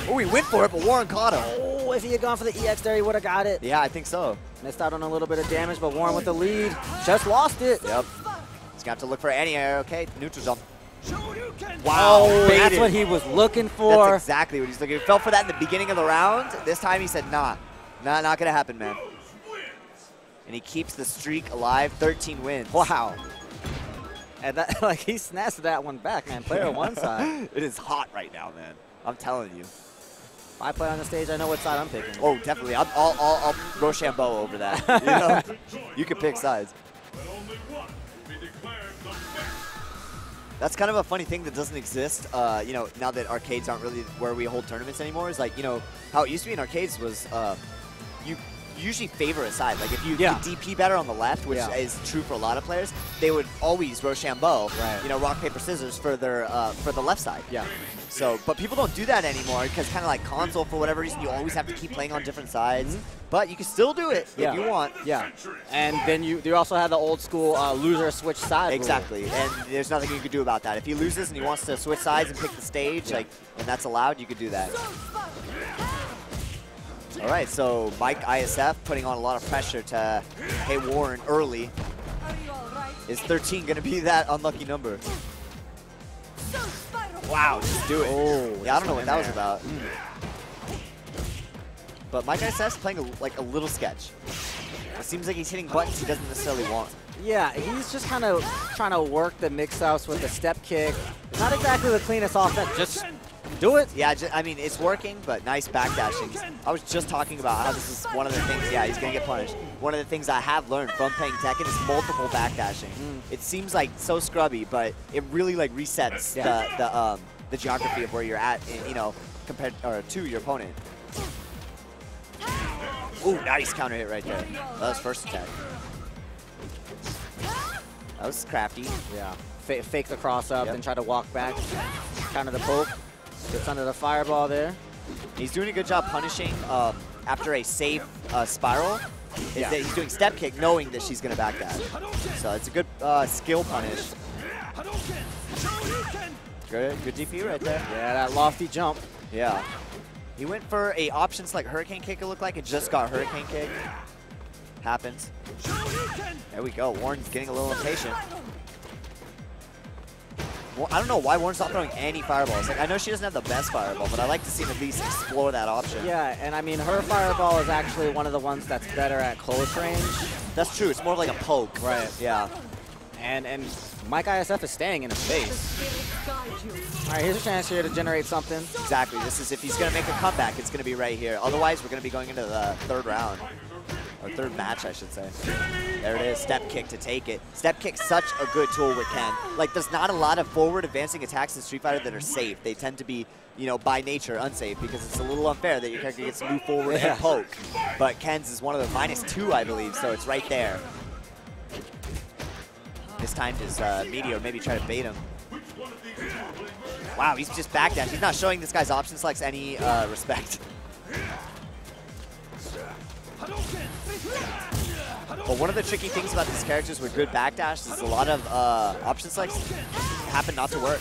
Oh, he went for it, but Warren caught him. Oh, if he had gone for the EX there, he would have got it. Yeah, I think so. Missed out on a little bit of damage, but Warren with the lead. Just lost it. Yep. He's got to look for any air. Okay, neutral jump. Wow, that's what he was looking for. That's exactly what he's looking for. He fell for that in the beginning of the round. This time he said, nah, not gonna happen, man. And he keeps the streak alive, 13 wins. Wow. And that, like, he snatched that one back, man. Player one side. It is hot right now, man. I'm telling you. If I play on the stage, I know what side I'm picking. Oh, definitely. I'll Rochambeau over that. You know, you can pick sides. That's kind of a funny thing that doesn't exist, you know, now that arcades aren't really where we hold tournaments anymore. Is like, you know, how it used to be in arcades was you usually favor a side. Like if you could DP better on the left, which is true for a lot of players, they would always Rochambeau, you know, rock, paper, scissors for their for the left side. Yeah. So, but people don't do that anymore because kind of like console, for whatever reason, you always have to keep playing on different sides. But you can still do it if you want. Yeah. And then you also have the old school loser switch side. Exactly. Rule. And there's nothing you can do about that. If he loses and he wants to switch sides and pick the stage, like, and that's allowed, you could do that. All right, so Mike ISF putting on a lot of pressure to pay Warren early. Is 13 going to be that unlucky number? Wow, just do it. Oh, yeah, I don't know what that was about. But Mike ISF's playing like a little sketch. It seems like he's hitting buttons he doesn't necessarily want. Yeah, he's just kind of trying to work the mix-ups with the step kick. Not exactly the cleanest offense. Just do it. Yeah, I mean, it's working, but nice backdashing. I was just talking about how this is one of the things, yeah, he's going to get punished. One of the things I have learned from playing Tekken is multiple backdashing. It seems like so scrubby, but it really like resets the geography of where you're at, you know, compared to your opponent. Ooh, nice counter hit right there. That was first attack. That was crafty. Yeah. Fake the cross up, then try to walk back. Counter the poke. Gets under the fireball there. He's doing a good job punishing after a safe spiral. He's doing step kick knowing that she's going to backdash. So it's a good skill punish. Good DP right there. Yeah, that lofty jump. Yeah. He went for a options like Hurricane Kick, it looked like, and just got Hurricane Kick. Happens. There we go. Warren's getting a little impatient. Well, I don't know why Warren's not throwing any fireballs. Like, I know she doesn't have the best fireball, but I like to see him at least explore that option. Yeah, and I mean, her fireball is actually one of the ones that's better at close range. That's true. It's more of like a poke. Right. Yeah. And Mike ISF is staying in his face. All right, here's a chance here to generate something. Exactly. This is if he's going to make a comeback, it's going to be right here. Otherwise, we're going to be going into the third round. Or third match, I should say. There it is, step kick to take it. Step kick's such a good tool with Ken. Like, there's not a lot of forward advancing attacks in Street Fighter that are safe. They tend to be, you know, by nature unsafe because it's a little unfair that your character gets to move forward and poke. But Ken's is one of the -2, I believe, so it's right there. This time just Meteor maybe try to bait him. Wow, he's just backdash. He's not showing this guy's option selects any respect. But one of the tricky things about these characters with good backdash is a lot of option selects happen not to work.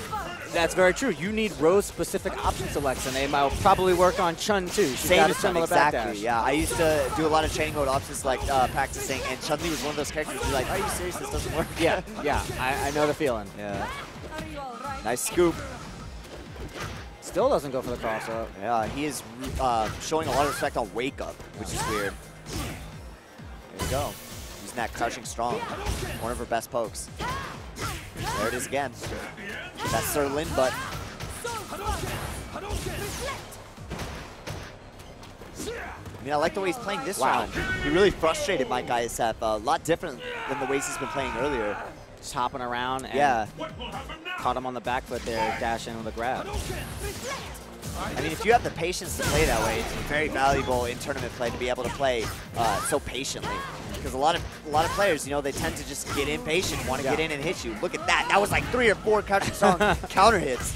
That's very true. You need Rose-specific option selects, and they might probably work on Chun too. She's Same got a as Chun, similar exactly. backdash. Yeah, I used to do a lot of training mode option select practicing, and Chun-Li was one of those characters who's like, are you serious? This doesn't work. Yeah, yeah. I know the feeling. Yeah. Nice scoop. Still doesn't go for the cross-up. Yeah, he is showing a lot of respect on wake up, which is weird. There you go. Using that crouching strong. One of her best pokes. There it is again. That's Sir Lin button. I mean, I like the way he's playing this round. He really frustrated my guy Seth. A lot different than the ways he's been playing earlier. Just hopping around and caught him on the back foot there, dash in with a grab. I mean, if you have the patience to play that way, it's very valuable in tournament play to be able to play so patiently. Because a lot of players, you know, they tend to just get impatient, want to get in and hit you. Look at that. That was like 3 or 4 crouching strong counter hits.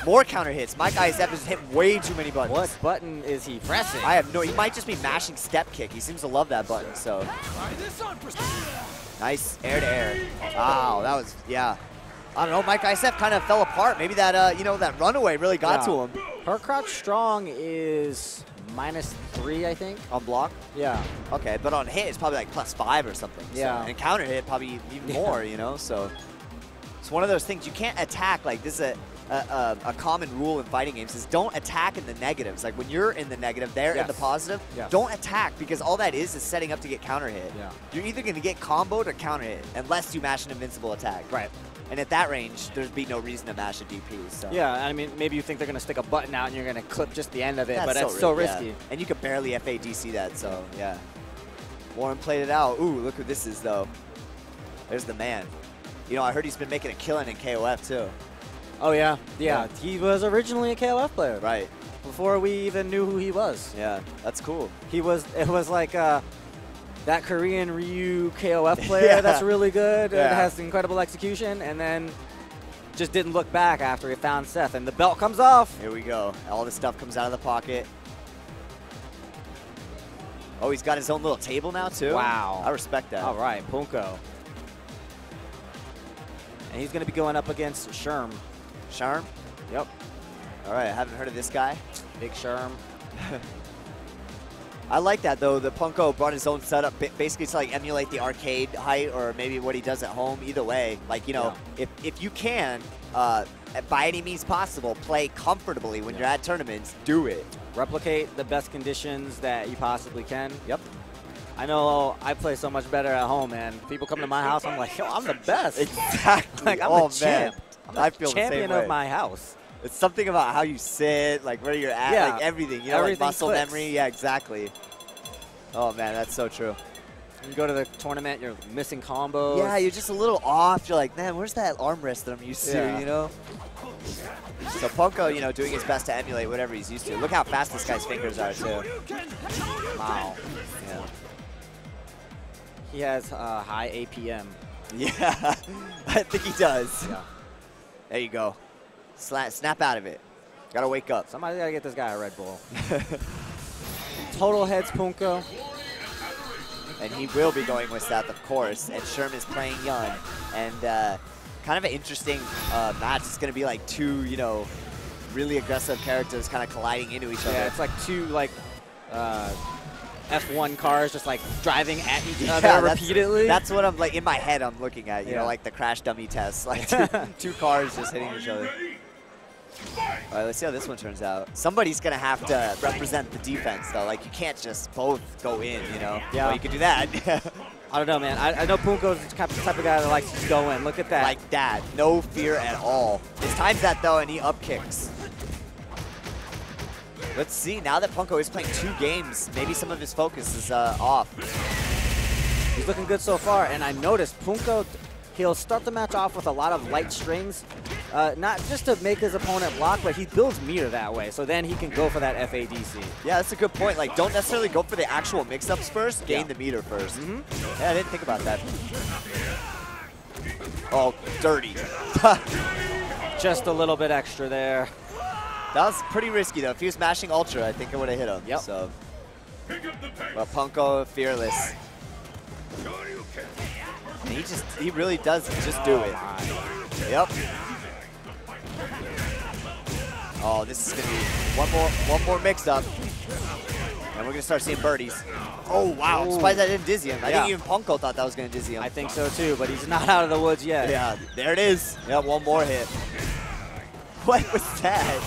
More counter hits. My guy Zep has hit way too many buttons. What button is he pressing? I have no. He might just be mashing step kick. He seems to love that button. So nice air to air. Wow, that was I don't know. Mike Isef kind of fell apart. Maybe that you know, that runaway really got to him. Her crouch strong is -3, I think. On block? Yeah. Okay, but on hit it's probably like +5 or something. Yeah. So, and counter hit probably even more, you know? So it's one of those things you can't attack. Like, this is a common rule in fighting games is don't attack in the negatives. Like when you're in the negative, they're in the positive, don't attack because all that is setting up to get counter hit. Yeah. You're either going to get comboed or counter hit unless you mash an invincible attack. Right. And at that range, there'd be no reason to mash a DP. So. Yeah, I mean, maybe you think they're going to stick a button out and you're going to clip just the end of it, but that's so risky. Yeah. And you could barely FADC that, so yeah. Warren played it out. Ooh, look who this is, though. There's the man. You know, I heard he's been making a killing in KOF, too. Oh, yeah. Yeah, he was originally a KOF player. Right. Before we even knew who he was. Yeah, that's cool. It was like that Korean Ryu KOF player that's really good and has incredible execution, and then just didn't look back after he found Seth, and the belt comes off. Here we go. All this stuff comes out of the pocket. Oh, he's got his own little table now, too? Wow. I respect that. All right, Punko. And he's going to be going up against Sherm. Sherm? Yep. All right, I haven't heard of this guy. Big Sherm. I like that, though. The Punko brought his own setup basically to like emulate the arcade height or maybe what he does at home. Either way, like, you know, if you can, by any means possible, play comfortably when you're at tournaments, do it. Replicate the best conditions that you possibly can. Yep. I know I play so much better at home, man. People come to my house, I'm like, yo, I'm the best. Exactly. Like, I'm the champ. I'm I feel the champion the same way. of my house. It's something about how you sit, like where you're at, like everything. You know, like muscle memory. Yeah, exactly. Oh, man, that's so true. You go to the tournament, you're missing combos. Yeah, you're just a little off. You're like, man, where's that armrest that I'm used to, you know? So Punko, you know, doing his best to emulate whatever he's used to. Look how fast this guy's fingers are, too. Wow. Yeah. He has high APM. Yeah, I think he does. Yeah. There you go. Snap out of it. Gotta wake up. Somebody's gotta get this guy a Red Bull. Total heads Punko. And he will be going with Seth, of course. And Sherm is playing Yun. And kind of an interesting match. It's going to be like two, you know, really aggressive characters kind of colliding into each other. Yeah, it's like two, like, F1 cars just, like, driving at each other repeatedly. That's what I'm, like, in my head I'm looking at, you know, like the crash dummy test. Like, two cars just hitting each other. All right, let's see how this one turns out. Somebody's going to have to represent the defense, though. Like, you can't just both go in, you know? Yeah. Well, you can do that. I don't know, man. I know Punko's the type of guy that likes to go in. Look at that. Like that. No fear at all. His times that, though, and he up kicks. Let's see. Now that Punko is playing 2 games, maybe some of his focus is off. He's looking good so far, and I noticed Punko, he'll start the match off with a lot of light strings, not just to make his opponent block, but he builds meter that way, so then he can go for that FADC. Yeah, that's a good point. Like, don't necessarily go for the actual mix-ups first, gain the meter first. Yeah, I didn't think about that. Oh, dirty. Just a little bit extra there. That was pretty risky, though. If he was mashing Ultra, I think it would have hit him. Yep. So, but Punko, fearless. And he really does just do it. Yep. Oh, this is going to be one more mix-up. And we're going to start seeing birdies. Oh, wow. I'm surprised that didn't dizzy him. I think even Punko thought that was going to dizzy him. I think so, too, but he's not out of the woods yet. Yeah, there it is. Yep, one more hit. What was that?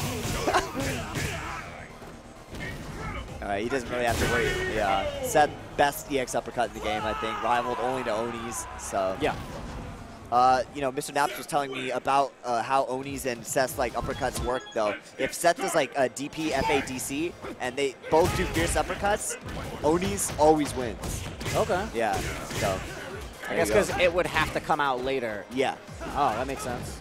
All right, he doesn't really have to worry. Yeah, Seth, best EX uppercut in the game, I think. Rivaled only to Oni's, so. Yeah. You know, Mr. Naps was telling me about how Oni's and Seth's like uppercuts work though. If Seth does like a DP, FA, DC, and they both do fierce uppercuts, Oni's always wins. Okay. Yeah, so. I guess because it would have to come out later. Yeah. Oh, that makes sense.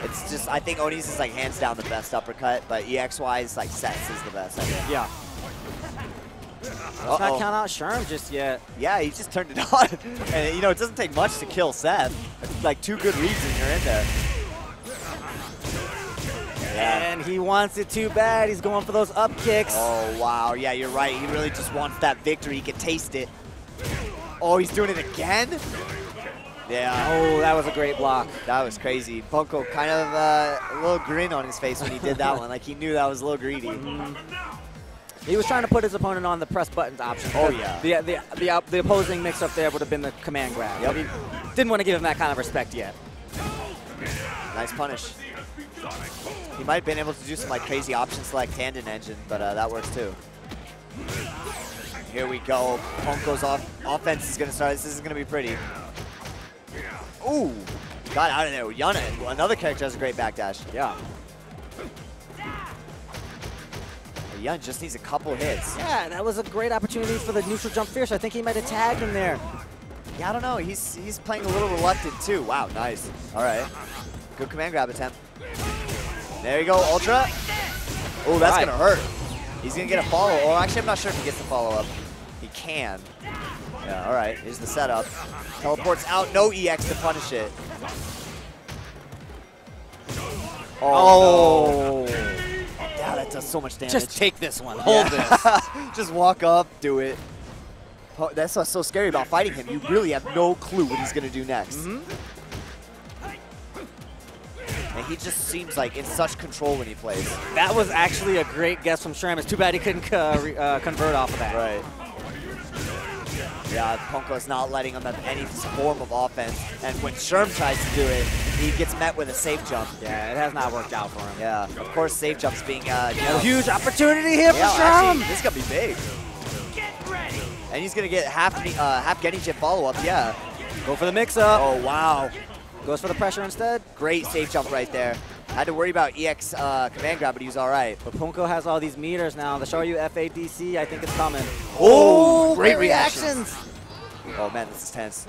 It's just, I think Oni's is like hands down the best uppercut, but EX-wise, like Seth's is the best, I think. Yeah. Let's not count out Sherm just yet. Yeah, he just turned it on. And, you know, it doesn't take much to kill Seth. Like, 2 good reads and you're in there. Yeah. And he wants it too bad. He's going for those up kicks. Oh, wow. Yeah, you're right. He really just wants that victory. He can taste it. Oh, he's doing it again? Yeah. Oh, that was a great block. That was crazy. Punko kind of a little grin on his face when he did that one. Like, he knew that was a little greedy. He was trying to put his opponent on the press buttons option. Oh, yeah. The opposing mix-up there would have been the command grab. Yep. But he didn't want to give him that kind of respect yet. Nice punish. He might have been able to do some like crazy option select tandem engine, but that works too. Here we go. Punko's offense is going to start. This is going to be pretty. Ooh. Got out of there. Yana, another character, has a great backdash. Yeah. Yun just needs a couple hits. Yeah, that was a great opportunity for the neutral jump fierce. I think he might have tagged him there. Yeah, I don't know. He's playing a little reluctant too. Wow, nice. All right. Good command grab attempt. There you go, Ultra. Oh, that's going to hurt. He's going to get a follow. Or actually, I'm not sure if he gets the follow-up. He can. Yeah, all right. Here's the setup. Teleports out. No EX to punish it. Oh, no. Yeah, that does so much damage. Just take this one. Hold this. Just walk up, do it. That's what's so scary about fighting him. You really have no clue what he's going to do next. And he just seems like in such control when he plays. That was actually a great guess from Sherm. It's too bad he couldn't convert off of that. Right. Yeah, Punko's not letting him have any form of offense. And when Sherm tries to do it, he gets met with a safe jump. Yeah, it has not worked out for him. Yeah, of course, safe jumps being a huge opportunity here for Sherm. Actually, this is going to be big. And he's going to get half Genny follow-up, yeah. Go for the mix-up. Oh, wow. Goes for the pressure instead. Great safe jump right there. Had to worry about EX command grab, but he was all right. But Punko has all these meters now. The Shoryu FADC, I think it's coming. Oh, great reactions. Oh, man, this is tense.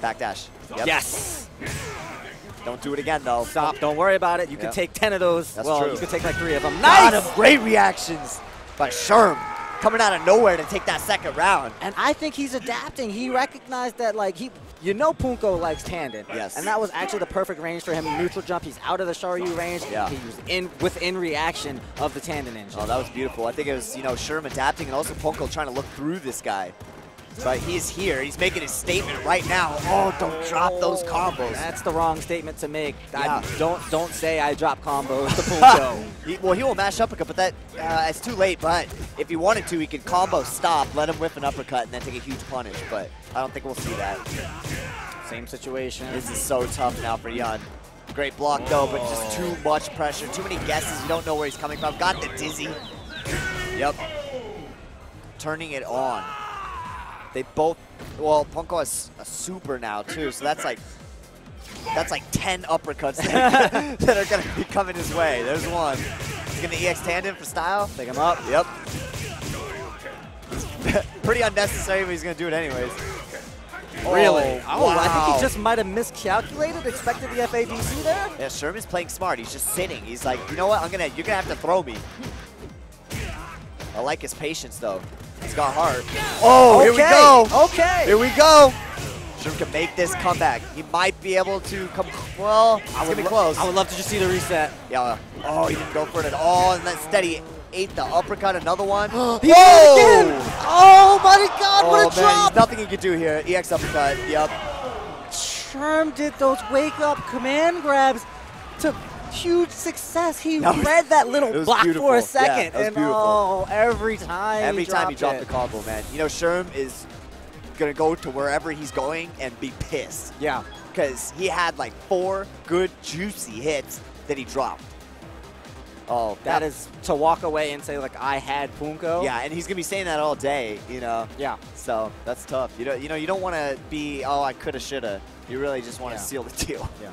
Backdash. Yep. Yes. Don't do it again, though. Stop. Don't worry about it. You can take 10 of those. That's well, true. You can take like 3 of them. Nice. Nice. Great reactions by Sherm. Coming out of nowhere to take that second round. And I think he's adapting. He recognized that, like, you know Punko likes tandem. Yes. And that was actually the perfect range for him. Neutral jump. He's out of the Shoryu range. Yeah. He was within reaction of the tandem engine. Oh, that was beautiful. I think it was, you know, Sherm adapting and also Punko trying to look through this guy. But he's here. He's making his statement right now. Oh, don't drop those combos. That's the wrong statement to make. Yeah. Don't say I drop combos to Punko. Well, he will mash uppercut, but that it's too late. But if he wanted to, he could combo stop, let him whiff an uppercut, and then take a huge punish. But I don't think we'll see that. Same situation. This is so tough now for Yun. Great block, though, but just too much pressure. Too many guesses. You don't know where he's coming from. Got the dizzy. Yep. Turning it on. They both, well, Punko has a super now too, so that's like 10 uppercuts that are gonna be coming his way. There's one. He's gonna EX tandem for style. Pick him up. Yep. Pretty unnecessary, but he's gonna do it anyways. Really? Oh, wow. I think he just might have miscalculated, expected the FADC there. Yeah, Sherman's playing smart. He's just sitting. He's like, you know what? You're gonna have to throw me. I like his patience though. He's got heart. Oh, okay. Here we go. Okay. Here we go. Sherm can make this comeback. He might be able to come, well, it's going to be close. I would love to just see the reset. Yeah. Oh, he didn't go for it at all. And then steady ate the uppercut, another one. Whoa! Oh my God, what a drop. There's nothing he could do here. EX uppercut, yep. Sherm did those wake up command grabs to huge success. He read that little block for a second. Yeah, and oh, every time he dropped the combo, man. You know, Sherm is going to go to wherever he's going and be pissed. Yeah. Because he had like 4 good, juicy hits that he dropped. Oh, that is to walk away and say, like, I had Punko. Yeah, and he's going to be saying that all day, you know. Yeah. So that's tough. You don't want to be, oh, I coulda, shoulda. You really just want to seal the deal. Yeah.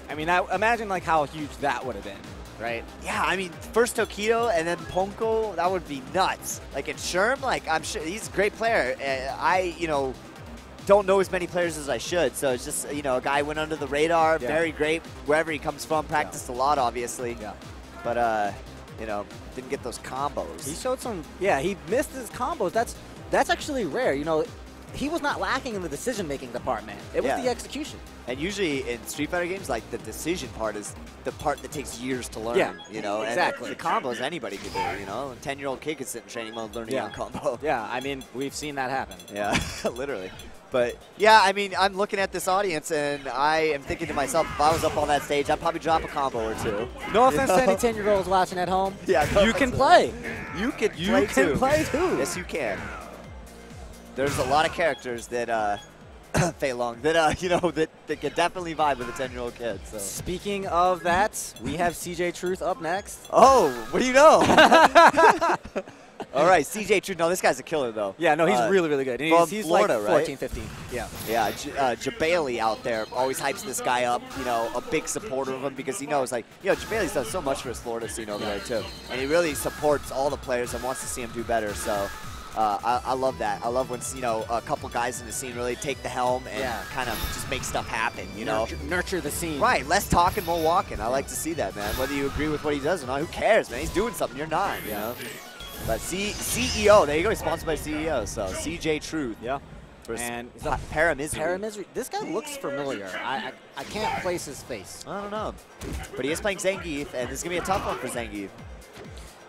I mean, imagine, like, how huge that would have been, right? Yeah, I mean, first Tokido and then Punko, that would be nuts. Like, in Sherm, like, I'm sure he's a great player. I, don't know as many players as I should, so it's just, a guy went under the radar, very great wherever he comes from, practiced a lot, obviously. Yeah. But, didn't get those combos. He showed some, he missed his combos. That's actually rare. He was not lacking in the decision-making department. It was the execution. And usually in Street Fighter games, like, the decision part is the part that takes years to learn, exactly. And the combos anybody could do, A 10-year-old kid could sit in training mode learning a combo. Yeah, I mean, we've seen that happen. Yeah, literally. But, yeah, I mean, I'm looking at this audience, and I am thinking to myself, if I was up on that stage, I'd probably drop a combo or two. No offense to any 10-year-olds watching at home. Yeah, you can play. You can play too. Yes, you can. There's a lot of characters that, Fei Long, that, that can definitely vibe with a 10-year-old kid. So. Speaking of that, we have CJ Truth up next. Oh, what do you know? All right, CJ Truth. No, this guy's a killer, though. Yeah, no, he's really, really good. And he's Florida, like 14, 15. Yeah. Yeah, Jabali out there always hypes this guy up, a big supporter of him because he knows, like, Jabali's done so much for his Florida scene over there, too. And he really supports all the players and wants to see him do better, so I love that. I love when, a couple guys in the scene really take the helm and kind of just make stuff happen, Nurture the scene. Right, less talking, more walking. I like to see that, man. Whether you agree with what he does or not, who cares, man? He's doing something, you're not, But CEO, there you go. He's sponsored by CEO. So CJ Truth. Yeah. And Paramisery. Paramisery. This guy looks familiar. I can't place his face. I don't know. But he is playing Zangief, and this is going to be a tough one for Zangief.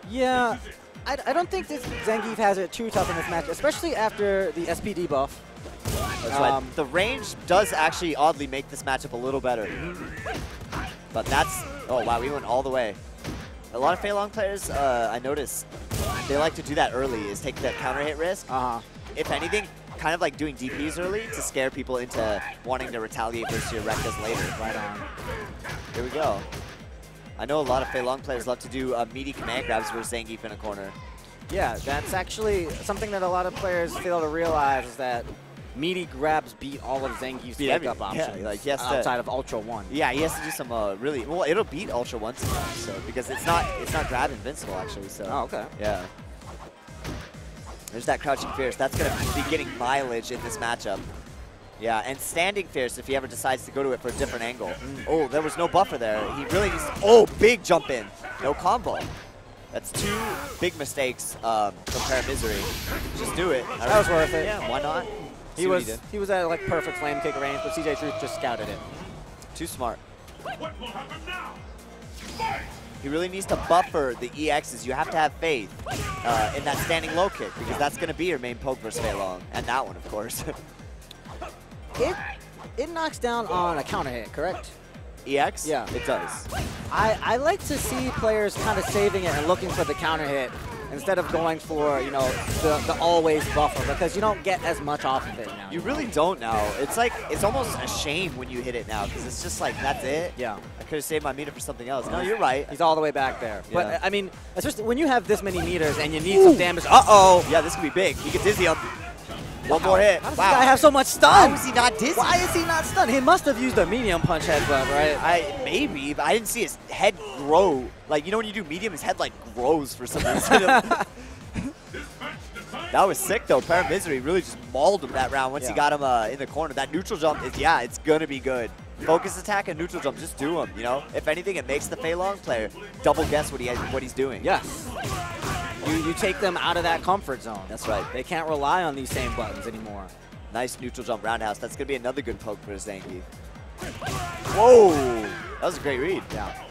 Yeah. I don't think this Zangief has it too tough in this match, especially after the SPD buff. That's right. The range does actually oddly make this matchup a little better. But that's... Oh, wow. We went all the way. A lot of Fei Long players, I noticed, they like to do that early, is take that counter hit risk. If anything, kind of like doing DPs early to scare people into wanting to retaliate versus your Rekkas later. Right on. Here we go. I know a lot of Fei Long players love to do meaty command grabs versus Zangief in a corner. Yeah, that's actually something that a lot of players fail to realize is that meaty grabs beat all of Zangief's pickup options. Yeah, like outside of Ultra 1. Yeah, he has to do some really well. It'll beat Ultra 1 sometimes, so because it's not grab invincible actually. So okay. Yeah. There's that crouching fierce. That's gonna be getting mileage in this matchup. Yeah, and standing fierce if he ever decides to go to it for a different angle. Oh, there was no buffer there. He really needs to, oh, big jump in. No combo. That's 2 big mistakes from Paramisery. Just do it. That was worth it. Yeah, why not? He was at like perfect flame kick range, but CJ Truth just scouted it. Too smart. What will happen now? He really needs to buffer the EXs. You have to have faith in that standing low kick because that's going to be your main poke versus Fei Long. And that one, of course. It knocks down on a counter hit, correct? EX? Yeah. It does. I like to see players kind of saving it and looking for the counter hit instead of going for, the always buffer because you don't get as much off of it now. You really don't now. It's like, it's almost a shame when you hit it now because it's just like, that's it? Yeah. I could have saved my meter for something else. No, you're right. He's all the way back there. Yeah. But, I mean, especially when you have this many meters and you need some damage. Uh-oh. Yeah, this could be big. He gets dizzy up. One more hit. How does this guy have so much stun? How is he not dizzy? Why is he not stunned? He must have used a medium punch headbutt, right? Maybe, but I didn't see his head grow. Like, when you do medium, his head, like, grows for some reason. That was sick, though. Paramisery really just mauled him that round once he got him in the corner. That neutral jump is, it's going to be good. Focus attack and neutral jump, just do them, If anything, it makes the Fei Long player double guess what he's doing. Yes. You take them out of that comfort zone. That's right. They can't rely on these same buttons anymore. Nice neutral jump roundhouse. That's going to be another good poke for Zangief. Whoa! That was a great read. Yeah.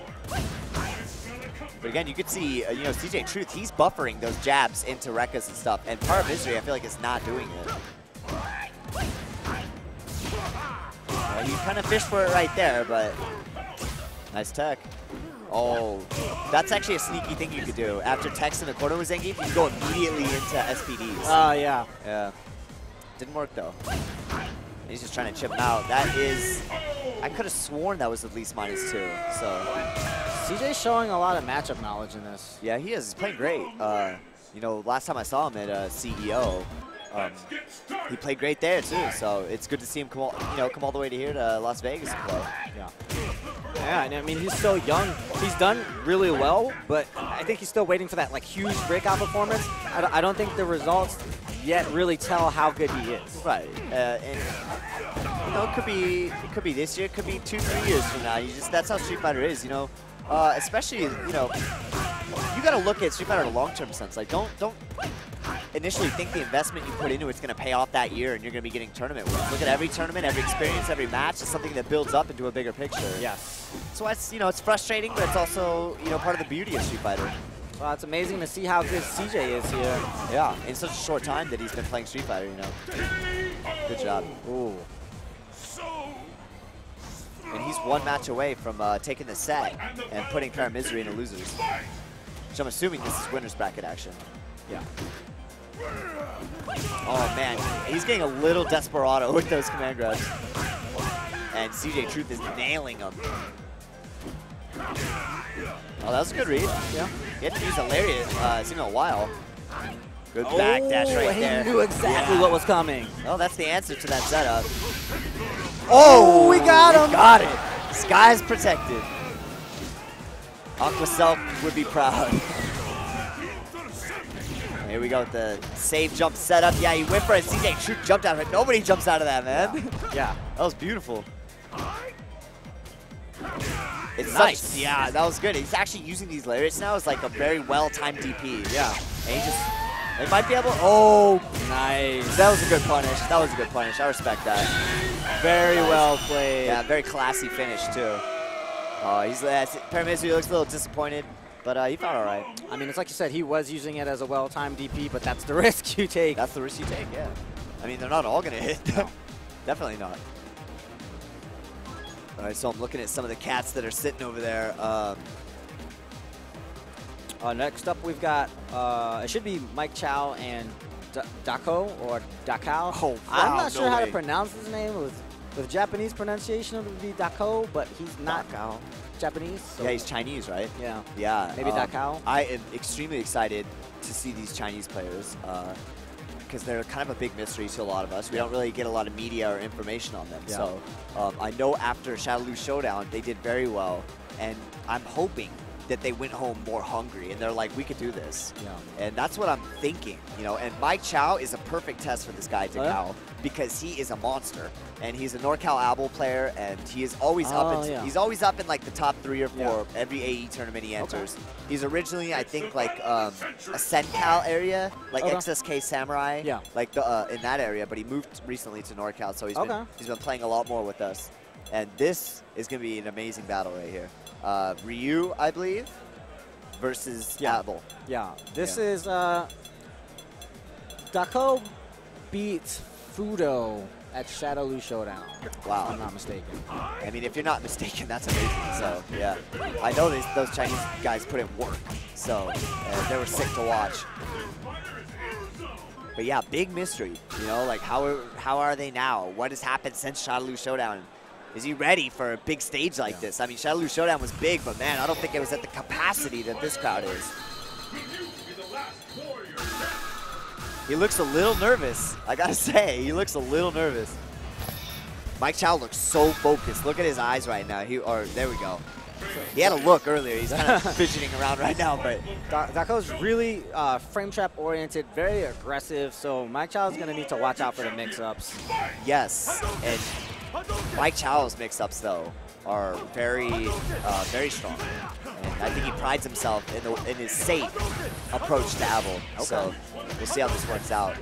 But again, you could see, CJ Truth, he's buffering those jabs into Rekkas and stuff. And Paramisery, I feel like, is not doing it. He kind of fished for it right there, but nice tech. Oh, that's actually a sneaky thing you could do. After Tex in the corner was Zangief, you can go immediately into SPDs. Oh, yeah. Yeah. Didn't work, though. He's just trying to chip him out. That is... I could have sworn that was at least -2, so... CJ's showing a lot of matchup knowledge in this. Yeah, he is. He's playing great. You know, last time I saw him at CEO, he played great there, too. So it's good to see him come all the way to here to Las Vegas and play. Yeah. Yeah, and I mean, he's so young. He's done really well, but I think he's still waiting for that, like, huge breakout performance. I don't think the results yet really tell how good he is. Right. And, you know, it could be this year, it could be 2-3 years from now. That's how Street Fighter is, you know. Especially, you know, you got to look at Street Fighter in a long-term sense. Like, don't initially think the investment you put into it's going to pay off that year and you're going to be getting tournament wins. Look at every tournament, every experience, every match is something that builds up into a bigger picture. Yes. So it's, you know, it's frustrating, but it's also, you know, part of the beauty of Street Fighter. Well, it's amazing to see how good CJ is here. Yeah, in such a short time that he's been playing Street Fighter, you know. Good job. Ooh. And he's one match away from taking the set and putting Paramisery into losers. Which I'm assuming this is winner's bracket action. Yeah. Oh man, he's getting a little desperado with those command grabs. And CJ Truth is nailing him. Oh, that was a good read. Yeah. He had to use a lariat. It's been a while. Good backdash right there. He knew exactly what was coming. Well, that's the answer to that setup. Oh, we got him. We got it. Sky's protected. Aqua Self would be proud. Here we go with the save jump setup. Yeah, he went for it. CJ Truth jumped out of it. Nobody jumps out of that, man. Yeah. That was beautiful. It's nice. Yeah, that was good. He's actually using these lariats now as like a very well-timed DP. Yeah. And he just, it might be able, oh. Nice. That was a good punish. That was a good punish. I respect that. Very well played. Yeah, very classy finish too. Paramisery looks a little disappointed, but he felt all right. I mean, it's like you said, he was using it as a well-timed DP, but that's the risk you take. That's the risk you take, yeah. I mean, they're not all going to hit. No. Definitely not. All right, so I'm looking at some of the cats that are sitting over there. Next up, we've got, it should be Mike Chow and Dako, or Dakao. Oh, wow, I'm not sure how way. to pronounce his name. With Japanese pronunciation, it would be Dako, but he's not Japanese. So. Yeah, he's Chinese, right? Yeah. Yeah. Maybe Dakao. I am extremely excited to see these Chinese players because they're kind of a big mystery to a lot of us. We don't really get a lot of media or information on them. Yeah. So I know after Shadowloo Showdown, they did very well, and I'm hoping that they went home more hungry and they're like, we could do this. Yeah. And that's what I'm thinking, you know. And Mike Chow is a perfect test for this guy, Dakao, yeah? because he is a monster. And he's a NorCal Abel player, and he is always he's always up in like the top 3 or 4 every AE tournament he enters. Okay. He's originally, I think, like a CenCal area, like XSK Samurai, like in that area, but he moved recently to NorCal, so he's been playing a lot more with us. And this is going to be an amazing battle right here. Ryu, I believe, versus Abel. Yeah, this is Dako beats Fudo at Shadowloo Showdown. Wow. If I'm not mistaken. I mean, if you're not mistaken, that's amazing. So, yeah. I know those Chinese guys put in work, so they were sick to watch. But yeah, big mystery. You know, like how are they now? What has happened since Shadowloo Showdown? Is he ready for a big stage like this? I mean, Shadowloo Showdown was big, but man, I don't think it was at the capacity that this crowd is. He looks a little nervous. I gotta say, he looks a little nervous. Mike Chow looks so focused. Look at his eyes right now. There we go. He had a look earlier. He's kind of fidgeting around right now, but Dako's really frame trap oriented, very aggressive. So Mike Chow is gonna need to watch out for the mix-ups. Yes, and Mike Chow's mix-ups though are very strong. And I think he prides himself in his safe approach to Abel. Okay. So we'll see how this works out.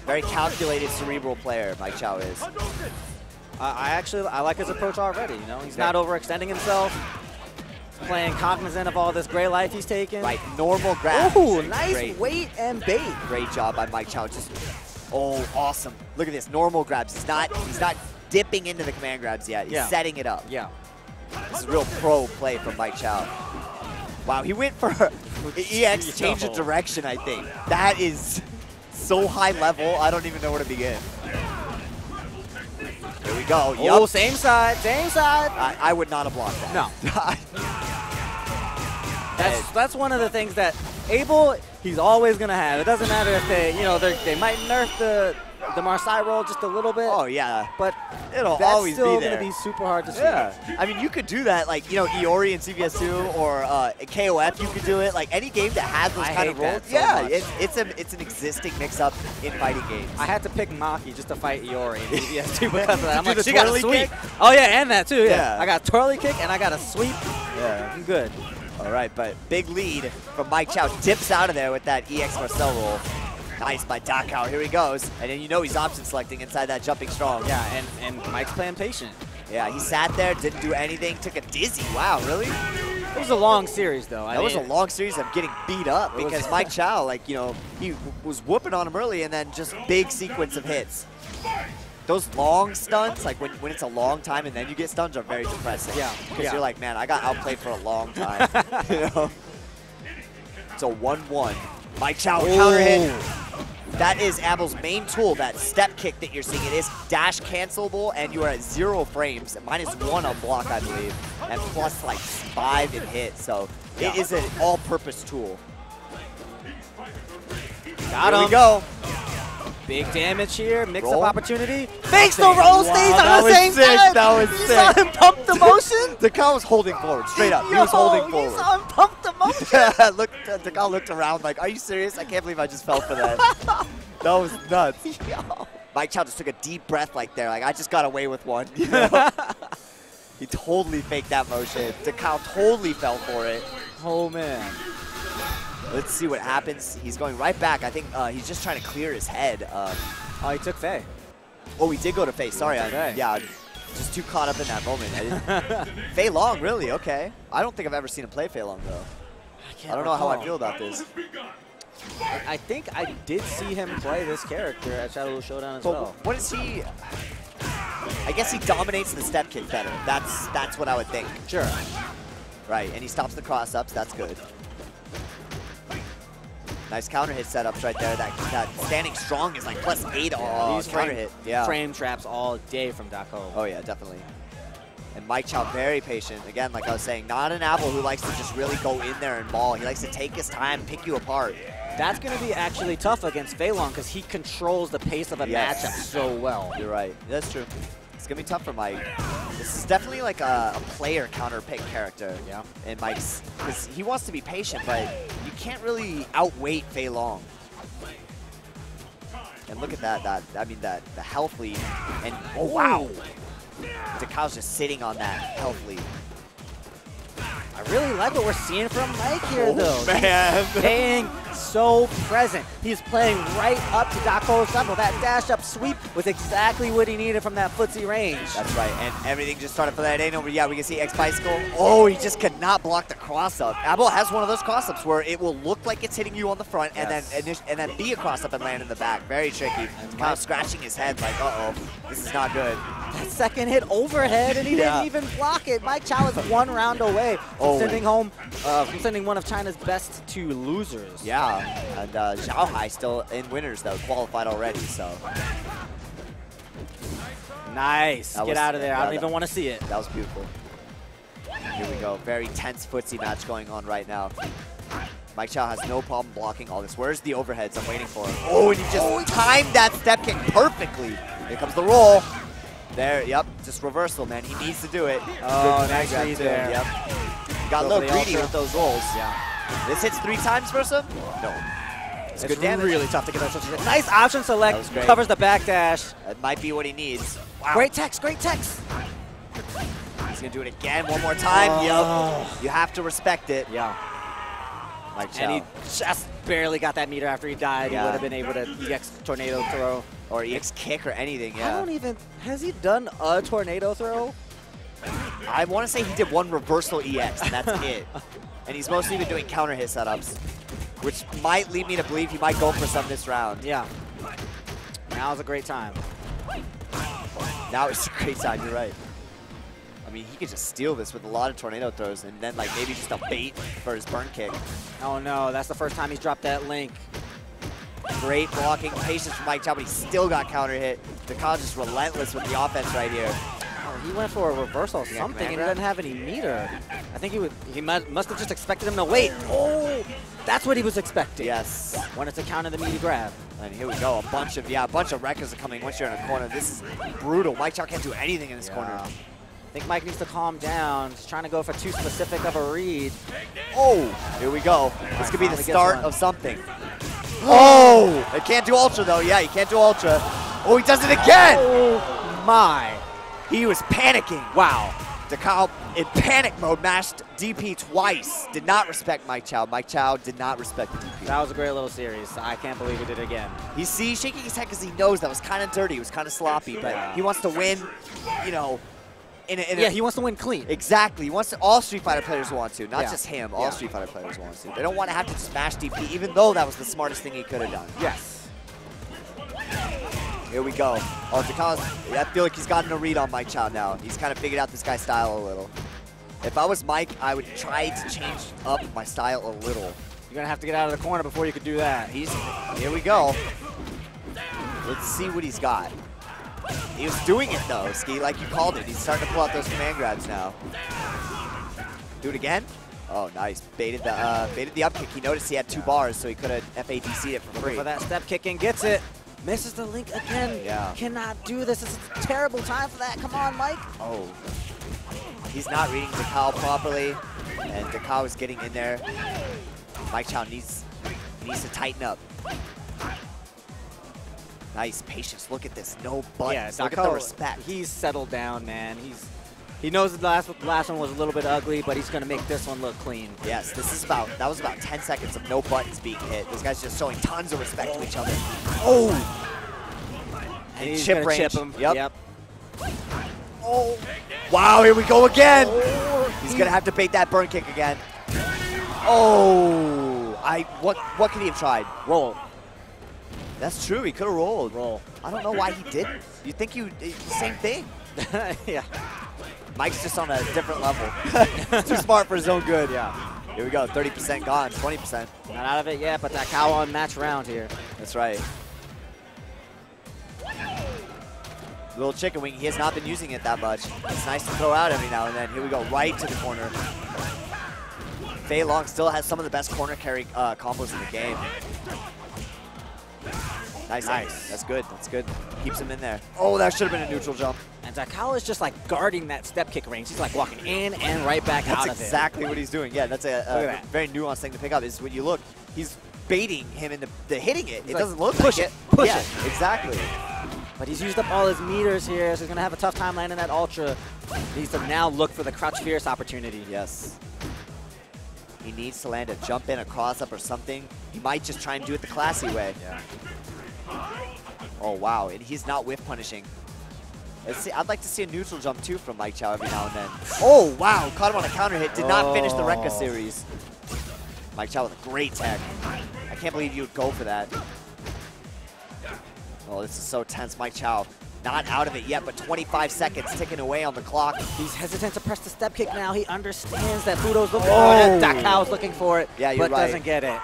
Very calculated, cerebral player, Mike Chow is. I like his approach already. You know, he's not overextending himself. He's playing cognizant of all this gray life he's taken. Right, normal grab. Ooh, nice weight and bait. Great job by Mike Chow. Just, oh, awesome. Look at this, normal grabs. He's not dipping into the command grabs yet. He's setting it up. Yeah. This is real pro play from Mike Chow. Wow, he went for EX change of direction, I think. That is so high level, I don't even know where to begin. Here we go. Oh, same side, same side. I would not have blocked that. No. That's one of the things that Abel, he's always going to have. It doesn't matter if they, you know, they might nerf the Marseille roll just a little bit. Oh, yeah. But it'll that's always still be there. going to be super hard to see. Yeah. I mean, you could do that, like, you know, Iori in CVS2 or KOF, you could do it. Like, any game that has those kind of rolls. So it's an existing mix-up in fighting games. I had to pick Maki just to fight Iori in CVS2 because of that. I'm Do like, the she got a twirly sweep. kick? Oh, yeah, and that too, Yeah. I got a twirly kick and I got a sweep. Yeah. I'm good. All right, but big lead from Mike Chow. Dips out of there with that EX Marcel roll. Nice by Dakao. Here he goes. And then you know he's option selecting inside that jumping strong. Yeah, and Mike's playing patient. Yeah, he sat there, didn't do anything, took a dizzy. Wow, really? It was a long series, though. That was a long series of getting beat up because Mike Chow, like, you know, he was whooping on him early and then just big sequence of hits. Those long stunts, like when it's a long time and then you get stuns, are very depressing. Yeah. Because you're like, man, I got outplayed for a long time. You know? So 1-1. Mike Chow counter hit. That is Abel's main tool, that step kick that you're seeing. It is dash cancelable, and you are at 0 frames, -1 on block, I believe, and plus like 5 in hit. So it is an all-purpose tool. Got him. Here we go. Big damage here, mix-up Roll. opportunity. Fakes the roll, stays on the same sick. side. That was You sick. saw him pump the motion? Dakao was holding forward, straight up. He was holding forward. You saw him pump the motion? Dakao looked around like, are you serious? I can't believe I just fell for that. That was nuts. Mike Chow just took a deep breath like there, like I just got away with one. You know? He totally faked that motion. Dakao totally fell for it. Oh, man. Let's see what happens. He's going right back. I think he's just trying to clear his head. Oh, he took Faye. Oh, he did go to Faye. Sorry. Yeah, I'm just too caught up in that moment. Fei Long, really? Okay. I don't think I've ever seen him play Fei Long, though. I don't know how I feel about this. I think I did see him play this character at Shadow Showdown as well. What is he? I guess he dominates the step kick better. That's what I would think. Sure. Right, and he stops the cross-ups. That's good. Nice counter hit setups right there. That standing strong is like +8 on counter hit. Yeah. Frame traps all day from Dakao. Oh yeah, definitely. And Mike Chow very patient. Again, like I was saying, not an Abel who likes to just really go in there and ball. He likes to take his time, pick you apart. That's going to be actually tough against Fei Long because he controls the pace of a matchup so well. You're right. That's true. It's going to be tough for Mike. This is definitely like a player counter pick character. Yeah. And Mike's, because he wants to be patient, but you can't really outweight Fei Long. And look at that, the health lead. And oh wow. Dakao's just sitting on that health lead. I really like what we're seeing from Mike here, though. Man. He's staying so present. He's playing right up to Dakao's level. That dash-up sweep was exactly what he needed from that footsie range. That's right, and everything just started for that A over. Yeah, we can see X Bicycle. Oh, he just could not block the cross-up. Abel has one of those cross-ups where it will look like it's hitting you on the front and then be a cross-up and land in the back. Very tricky. Kind of scratching his head like, uh-oh, this is not good. That second hit overhead, and he didn't even block it. Mike Chow is 1 round away from sending one of China's best to losers. Yeah, and Zhao Hai still in winners though, qualified already. So nice. Get out of there. I don't even want to see it. That was beautiful. Here we go. Very tense footsie match going on right now. Mike Chow has no problem blocking all this. Where's the overheads? I'm waiting for him. Oh, and he just timed that step kick perfectly. Here comes the roll. There, yep, just reversal, man. He needs to do it. Oh, nice read there. Yep. Got a little greedy with those rolls. Yeah. This hits 3 times versus him? No. It's good damage. Really tough to get that switch. Nice option select. Great. Covers the backdash. That might be what he needs. Wow. Great text, great text. He's going to do it again one more time. Yep. You have to respect it. Yeah. Mike Chow. And he just barely got that meter after he died. Yeah. He would have been able to EX tornado throw. Or EX kick or anything, yeah. I don't even, has he done a tornado throw? I want to say he did 1 reversal EX, and that's it. And he's mostly been doing counter hit setups, which might lead me to believe he might go for some this round. Yeah. Now's a great time. Now it's a great time, you're right. I mean, he could just steal this with a lot of tornado throws and then like maybe just a bait for his burn kick. Oh no, that's the first time he's dropped that link. Great blocking, patience from Mike Chow, but he still got counter hit. Takao just relentless with the offense right here. Oh, he went for a reversal something and he doesn't have any meter. I think he must have just expected him to wait. Oh, that's what he was expecting. Yes. Wanted to counter the meaty grab. And here we go, a bunch of wreckers are coming once you're in a corner. This is brutal. Mike Chow can't do anything in this corner. I think Mike needs to calm down. He's trying to go for too specific of a read. Oh, here we go. This could be the start of something. Oh, it can't do ultra though. Yeah, he can't do ultra. Oh, he does it again. Oh my. He was panicking. Wow. Takao in panic mode mashed DP twice. Did not respect Mike Chow. Mike Chow did not respect the DP. That was a great little series. I can't believe he did it again. He's shaking his head because he knows that was kind of dirty. It was kind of sloppy, but he wants to win, you know, he wants to win clean. Exactly. He wants to, all Street Fighter players want to, not just him. All Yeah. Street Fighter players want to. They don't want to have to smash DP, even though that was the smartest thing he could have done. Yes. Here we go. Oh, Takao, I feel like he's gotten a read on Mike Chow now. He's kind of figured out this guy's style a little. If I was Mike, I would try to change up my style a little. You're going to have to get out of the corner before you could do that. Here we go. Let's see what he's got. He was doing it though, Ski, like you called it. He's starting to pull out those command grabs now. Do it again. Oh, nice. Baited the up kick. He noticed he had 2 bars, so he could have FADC'd it for free. For that step kick and gets it. Misses the link again. Yeah. Cannot do this. This is a terrible time for that. Come on, Mike. Oh. He's not reading Takao properly, and Takao is getting in there. Mike Chow needs to tighten up. Nice patience. Look at this. No buttons. Look at the respect. He's settled down, man. He knows the last one was a little bit ugly, but he's going to make this one look clean. Yes, that was about 10 seconds of no buttons being hit. This guy's just showing tons of respect to each other. Oh! And he's chip going to range. chip him. Yep. Oh! Wow, here we go again! He's going to have to bait that burn kick again. Oh! What could he have tried? Roll. That's true, he could have rolled. Roll. I don't know why he didn't. You'd think same thing. Yeah. Mike's just on a different level. Too smart for his own good. Yeah. Here we go, 30% gone, 20%. Not out of it yet, but that cow on match round here. That's right. Little chicken wing, he has not been using it that much. It's nice to throw out every now and then. Here we go, right to the corner. Fei Long still has some of the best corner carry combos in the game. Nice. That's good. That's good. Keeps him in there. Oh, that should have been a neutral jump. And Takao is just like guarding that step kick range. He's like walking in and right back out of it. That's exactly what he's doing. Yeah, that's a very nuanced thing to pick up. Is when you look, he's baiting him into hitting it. It doesn't look push like it. Push it. Exactly. But he's used up all his meters here, so he's going to have a tough time landing that ultra. He needs to now look for the crouch fierce opportunity. Yes. He needs to land a jump in, a cross up, or something. He might just try and do it the classy way. Yeah. Oh, wow. And he's not whiff punishing. Let's see. I'd like to see a neutral jump, too, from Mike Chow every now and then. Oh, wow. Caught him on a counter hit. Did not finish the Rekka series. Mike Chow with a great tech. I can't believe you would go for that. Oh, this is so tense. Mike Chow not out of it yet, but 25 seconds ticking away on the clock. He's hesitant to press the step kick now. He understands that Fudo's looking for it. Takao's looking for it, yeah, you're but doesn't get it.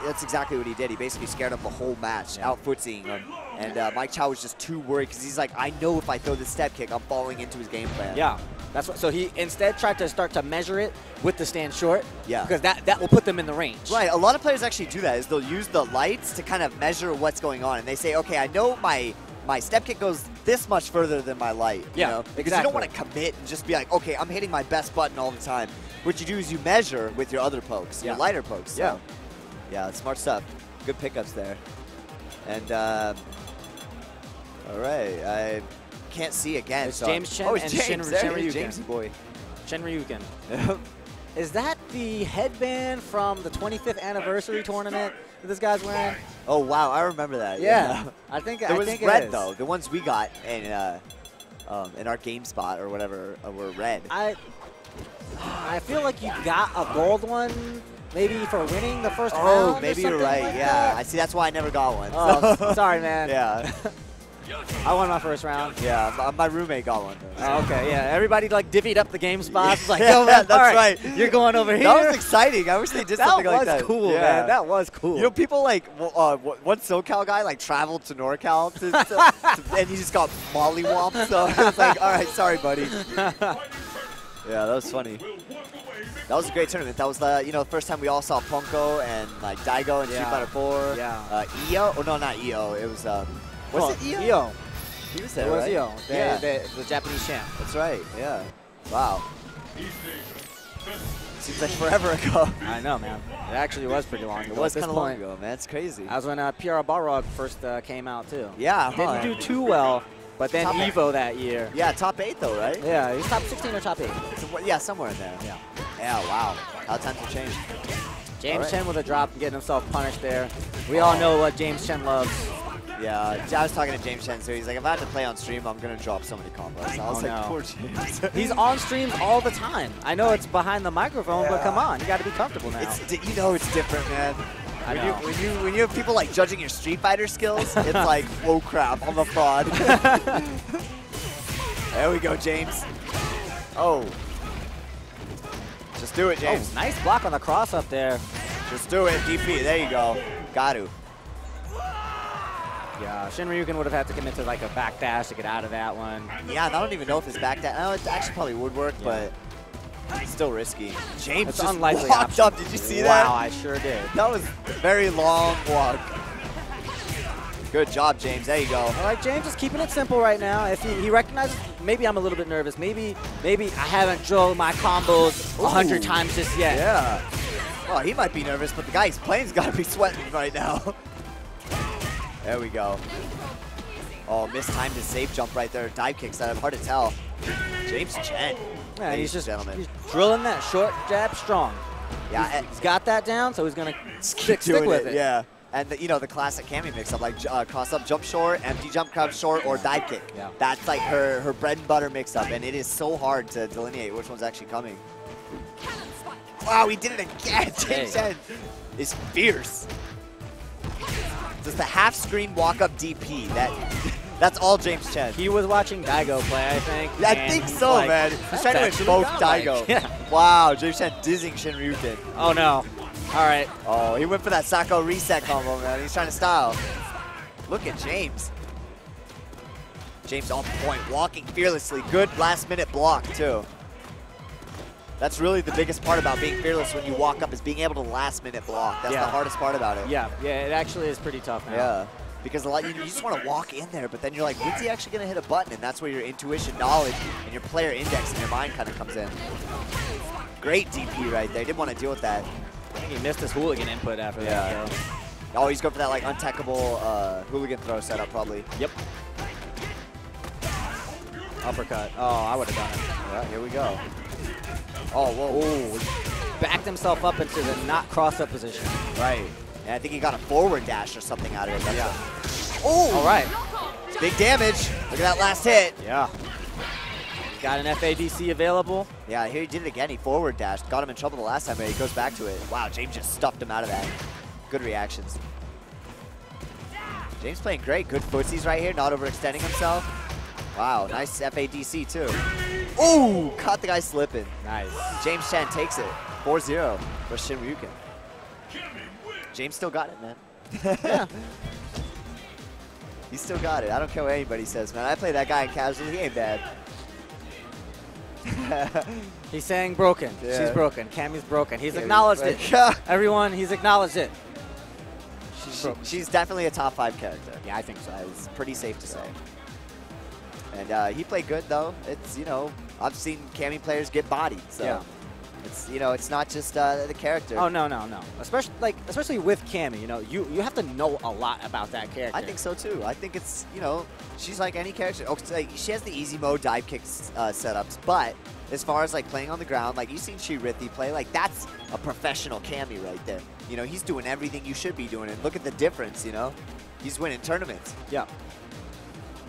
That's exactly what he did. He basically scared him the whole match, out footseeing him. And Mike Chow was just too worried because he's like, I know if I throw this step kick, I'm falling into his game plan. Yeah, that's what. So he instead tried to start to measure it with the stand short. Yeah, because that will put them in the range. Right. A lot of players actually do that. Is they'll use the lights to kind of measure what's going on, and they say, okay, I know my step kick goes this much further than my light. Yeah, you know? Because you don't want to commit and just be like, okay, I'm hitting my best button all the time. What you do is you measure with your other pokes, your lighter pokes. So. Yeah, smart stuff. Good pickups there. And all right, I can't see again. It's so James Chen it's and James. Shin Ryuken. Jamesy boy. Shin Ryuken. Is that the headband from the 25th anniversary tournament that this guy's wearing? Oh wow, I remember that. Yeah, I think it was it red is. though. The ones we got in our GameSpot or whatever were red. I feel like you got a gold one. Maybe for winning the first round. Oh, maybe you're right. Like yeah, that. I see. That's why I never got one. Oh, so. sorry, man. Yeah. I won my first round. Yeah, my roommate got one. Though, so. Oh, okay, yeah. Everybody like divvied up the game spots. It's like, yeah, yo, man, that's all right. You're going over here. That was exciting. I wish they did something like that. That was cool, yeah. man. That was cool. You know, people like one SoCal guy like traveled to NorCal and he just got mollywomped. So I was like, all right, sorry, buddy. Yeah, that was funny. That was a great tournament. That was the first time we all saw Punko and like Daigo and Street Fighter 4. Yeah. EO? Oh no, not EO. It was was it EO? EO. He was there, It was right? EO. Yeah. The Japanese champ. That's right. Yeah. Wow. Seems like forever ago. I know, man. It actually was pretty long ago. It was at this kind of long point. ago, man. It's crazy. That was when PR Balrog first came out too. Yeah. Didn't do too well, but then Top Evo that year. Yeah, top 8 though, right? Yeah, he's top 16 or top 8. Yeah, somewhere in there. Yeah. Yeah, wow. How times have changed. James Chen with a drop and getting himself punished there. We all know what James Chen loves. Yeah, I was talking to James Chen, so he's like, if I have to play on stream, I'm going to drop so many combos. And I was like, no. poor James. He's on streams all the time. I know it's behind the microphone, but come on, you got to be comfortable now. You know it's different, man. I know. When you have people like judging your Street Fighter skills, it's like, whoa crap, I'm a fraud. There we go, James. Oh. Just do it, James. Oh, nice block on the cross up there. Just do it, DP. There you go. Got to. Yeah, Shinryuken would have had to commit to like a backdash to get out of that one. Yeah, I don't even know if his backdash. No, it actually probably would work, but it's still risky. James It's just unlikely walked option. up. Did you see that? Wow, I sure did. That was a very long walk. Good job, James. There you go. All right, James is keeping it simple right now. If he recognizes, maybe I'm a little bit nervous. Maybe I haven't drilled my combos 100 times just yet. Yeah. Well, he might be nervous, but the guy he's playing's got to be sweating right now. There we go. Oh, mistimed his safe jump right there. Dive kicks that. Hard to tell. James Chen. Yeah, he's he's drilling that short jab strong. Yeah, he's got that down, so he's gonna stick doing with it. Yeah. And the classic Cammy mix-up, like cross-up jump short, empty jump crouch short, or dive kick. Yeah. That's like her bread and butter mix-up, and it is so hard to delineate which one's actually coming. Wow, he did it again. James Chen is fierce. Just the half-screen walk-up DP. That's all James Chen. He was watching Daigo play, I think. Yeah, I think so, like, man. He's trying to win both Daigo. Yeah. Wow, James Chen dizzing Shinryuken. Oh, no. All right. Oh, he went for that Sako reset combo, man. He's trying to style. Look at James. James on point, walking fearlessly. Good last-minute block, too. That's really the biggest part about being fearless when you walk up is being able to last-minute block. That's the hardest part about it. Yeah, it actually is pretty tough now. Yeah, because you just want to walk in there, but then you're like, when's he actually going to hit a button? And that's where your intuition, knowledge, and your player index in your mind kind of comes in. Great DP right there. Didn't want to deal with that. I think he missed his hooligan input after that. Though. Oh, he's going for that like untechable hooligan throw setup probably. Yep. Uppercut. Oh, I would have done it. Yeah, here we go. Oh, whoa. Ooh, backed himself up into the not cross-up position. Right. And I think he got a forward dash or something out of it. Yeah. Oh! All right. Big damage. Look at that last hit. Yeah. Got an FADC available. Yeah, here he did it again. He forward dashed. Got him in trouble the last time, but he goes back to it. Wow, James just stuffed him out of that. Good reactions. James playing great. Good footsies right here. Not overextending himself. Wow, nice FADC too. Ooh, caught the guy slipping. Nice. James Chen takes it. 4-0 for Shinryuken. James still got it, man. Yeah. He still got it. I don't care what anybody says, man. I play that guy in casual. He ain't bad. He's saying broken. Yeah. She's broken. Cammy's broken. He's acknowledged it. Yeah. Everyone, he's acknowledged it. She's definitely a top 5 character. Yeah, I think so. It's pretty safe to say. And he played good though. It's I've seen Cammy players get bodied, so yeah. it's it's not just the character. Oh no. Especially with Cammy, you have to know a lot about that character. I think so too. I think it's she's like any character. Oh, like, she has the easy mode dive kick setups, but as far as like playing on the ground, like you've seen Shirithi play, like that's a professional Cammy right there. He's doing everything you should be doing, and look at the difference. He's winning tournaments. Yeah.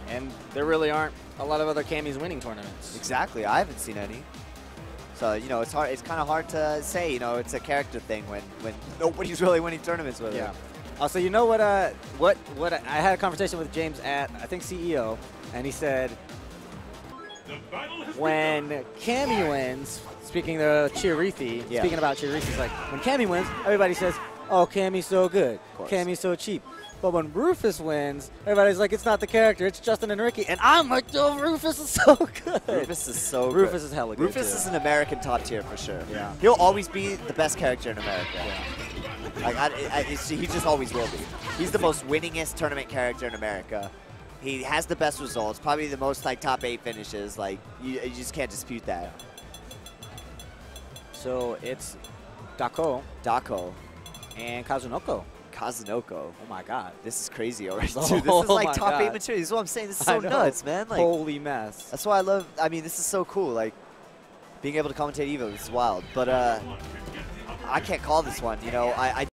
And there really aren't a lot of other Cammys winning tournaments. Exactly. I haven't seen any. So, it's hard. It's kind of hard to say, it's a character thing when nobody's really winning tournaments with Yeah. it. Oh, so you know what I had a conversation with James at, I think, CEO, and he said when Cammy wins, speaking to Chirithi, speaking about Chirithi, he's like, when Cammy wins, everybody says, oh, Cammy's so good, Cammy's so cheap. But when Rufus wins, everybody's like, it's not the character, it's Justin and Ricky. And I'm like, yo, Rufus is so good. Rufus is so good. Rufus is hella good. Rufus is an American top tier for sure. Yeah. He'll always be the best character in America. Yeah. Like, he just always will be. He's the most winningest tournament character in America. He has the best results, probably the most like top 8 finishes. Like, you just can't dispute that. So it's Dako and Kazunoko. Kazunoko. Oh my God. This is crazy already, dude. This is like top 8 material. This is what I'm saying. This is so nuts, man. Like, holy mess. That's why I love, I mean, this is so cool. Like, being able to commentate Evo, this is wild. But I can't call this one, you know. I